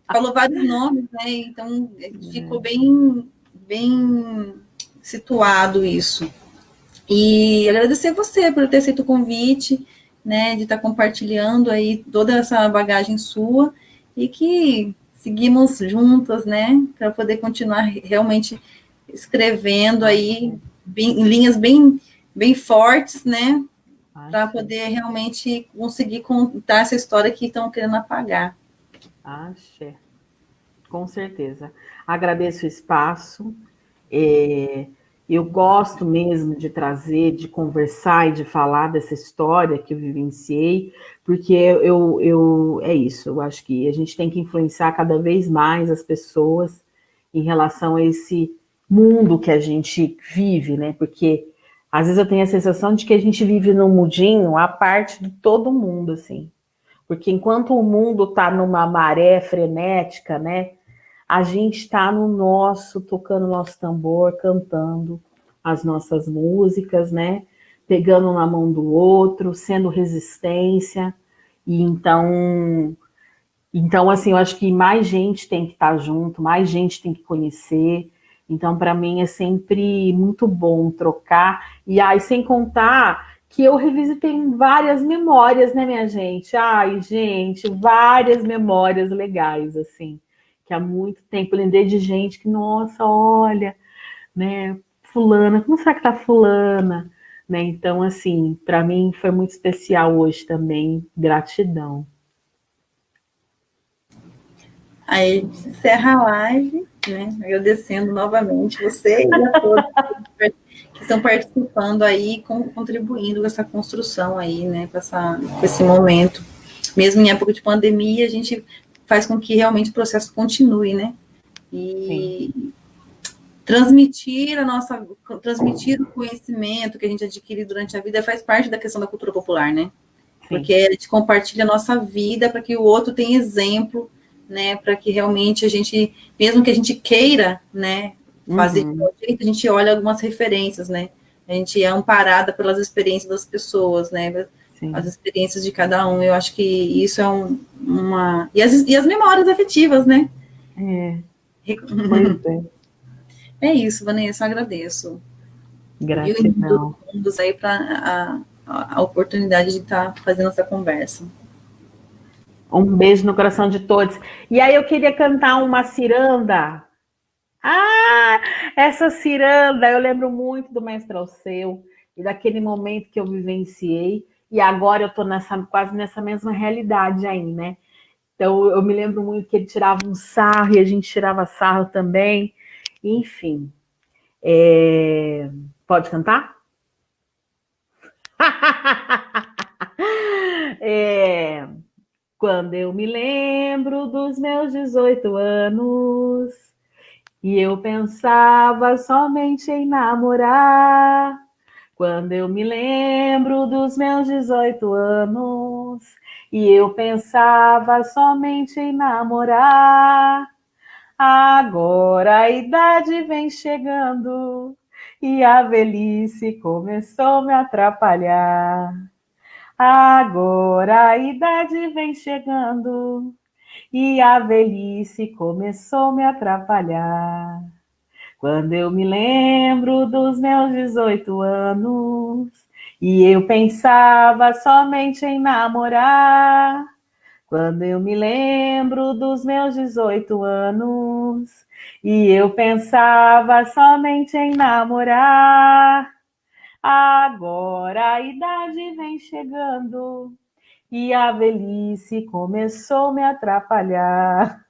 Falou vários nomes, né? Então ficou bem situado isso. E agradecer você por ter aceito o convite, né? De estar compartilhando aí toda essa bagagem sua e que seguimos juntas, né? Para poder continuar realmente escrevendo aí em linhas bem fortes, né? Para poder realmente conseguir contar essa história que estão querendo apagar. Axé. Com certeza. Agradeço o espaço. Eu gosto mesmo de trazer, de conversar e de falar dessa história que eu vivenciei, porque é isso. Eu acho que a gente tem que influenciar cada vez mais as pessoas em relação a esse mundo que a gente vive, né? Porque às vezes eu tenho a sensação de que a gente vive num mundinho à parte de todo mundo, assim. Porque enquanto o mundo está numa maré frenética, né? A gente está no nosso, tocando nosso tambor, cantando as nossas músicas, né? Pegando na mão do outro, sendo resistência. E então, assim, eu acho que mais gente tem que estar junto, mais gente tem que conhecer. Então, para mim, é sempre muito bom trocar. E aí, sem contar que eu revisitei várias memórias, né, minha gente? Ai, gente, várias memórias legais, assim, que há muito tempo eu lembrei de gente que, nossa, olha, né, fulana, como será que tá fulana? Né? Então, assim, para mim foi muito especial hoje também. Gratidão. Aí encerra a live, né? Agradecendo novamente você e a todos que estão participando aí, contribuindo com essa construção aí, né? Com esse momento. Mesmo em época de pandemia, a gente faz com que realmente o processo continue, né? Sim. E transmitir o conhecimento que a gente adquire durante a vida faz parte da questão da cultura popular, né? Porque Sim. a gente compartilha a nossa vida para que o outro tenha exemplo, né, para que realmente a gente, mesmo que a gente queira, né, fazer de Uhum. um jeito, a gente olha algumas referências, né, a gente é amparada pelas experiências das pessoas, né, as Sim. experiências de cada um, eu acho que isso é e as memórias afetivas, né. É, pois é. É isso, Vanessa, eu agradeço. Viu? Em nome dos Gratidão. mundos aí para a oportunidade de estar fazendo essa conversa. Um beijo no coração de todos. E aí eu queria cantar uma ciranda. Ah, essa ciranda, eu lembro muito do Mestre Alceu e daquele momento que eu vivenciei. E agora eu estou quase nessa mesma realidade aí, né? Então eu me lembro muito que ele tirava um sarro e a gente tirava sarro também. Enfim, pode cantar? É, quando eu me lembro dos meus 18 anos e eu pensava somente em namorar. Quando eu me lembro dos meus 18 anos e eu pensava somente em namorar. Agora a idade vem chegando e a velhice começou a me atrapalhar. Agora a idade vem chegando e a velhice começou a me atrapalhar. Quando eu me lembro dos meus 18 anos e eu pensava somente em namorar. Quando eu me lembro dos meus 18 anos e eu pensava somente em namorar. Agora a idade vem chegando e a velhice começou a me atrapalhar.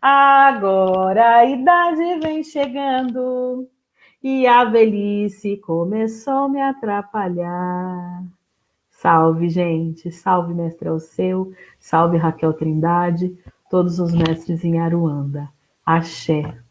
Agora a idade vem chegando e a velhice começou a me atrapalhar. Salve, gente. Salve, mestre Alceu. Salve, Raquel Trindade. Todos os mestres em Aruanda. Axé.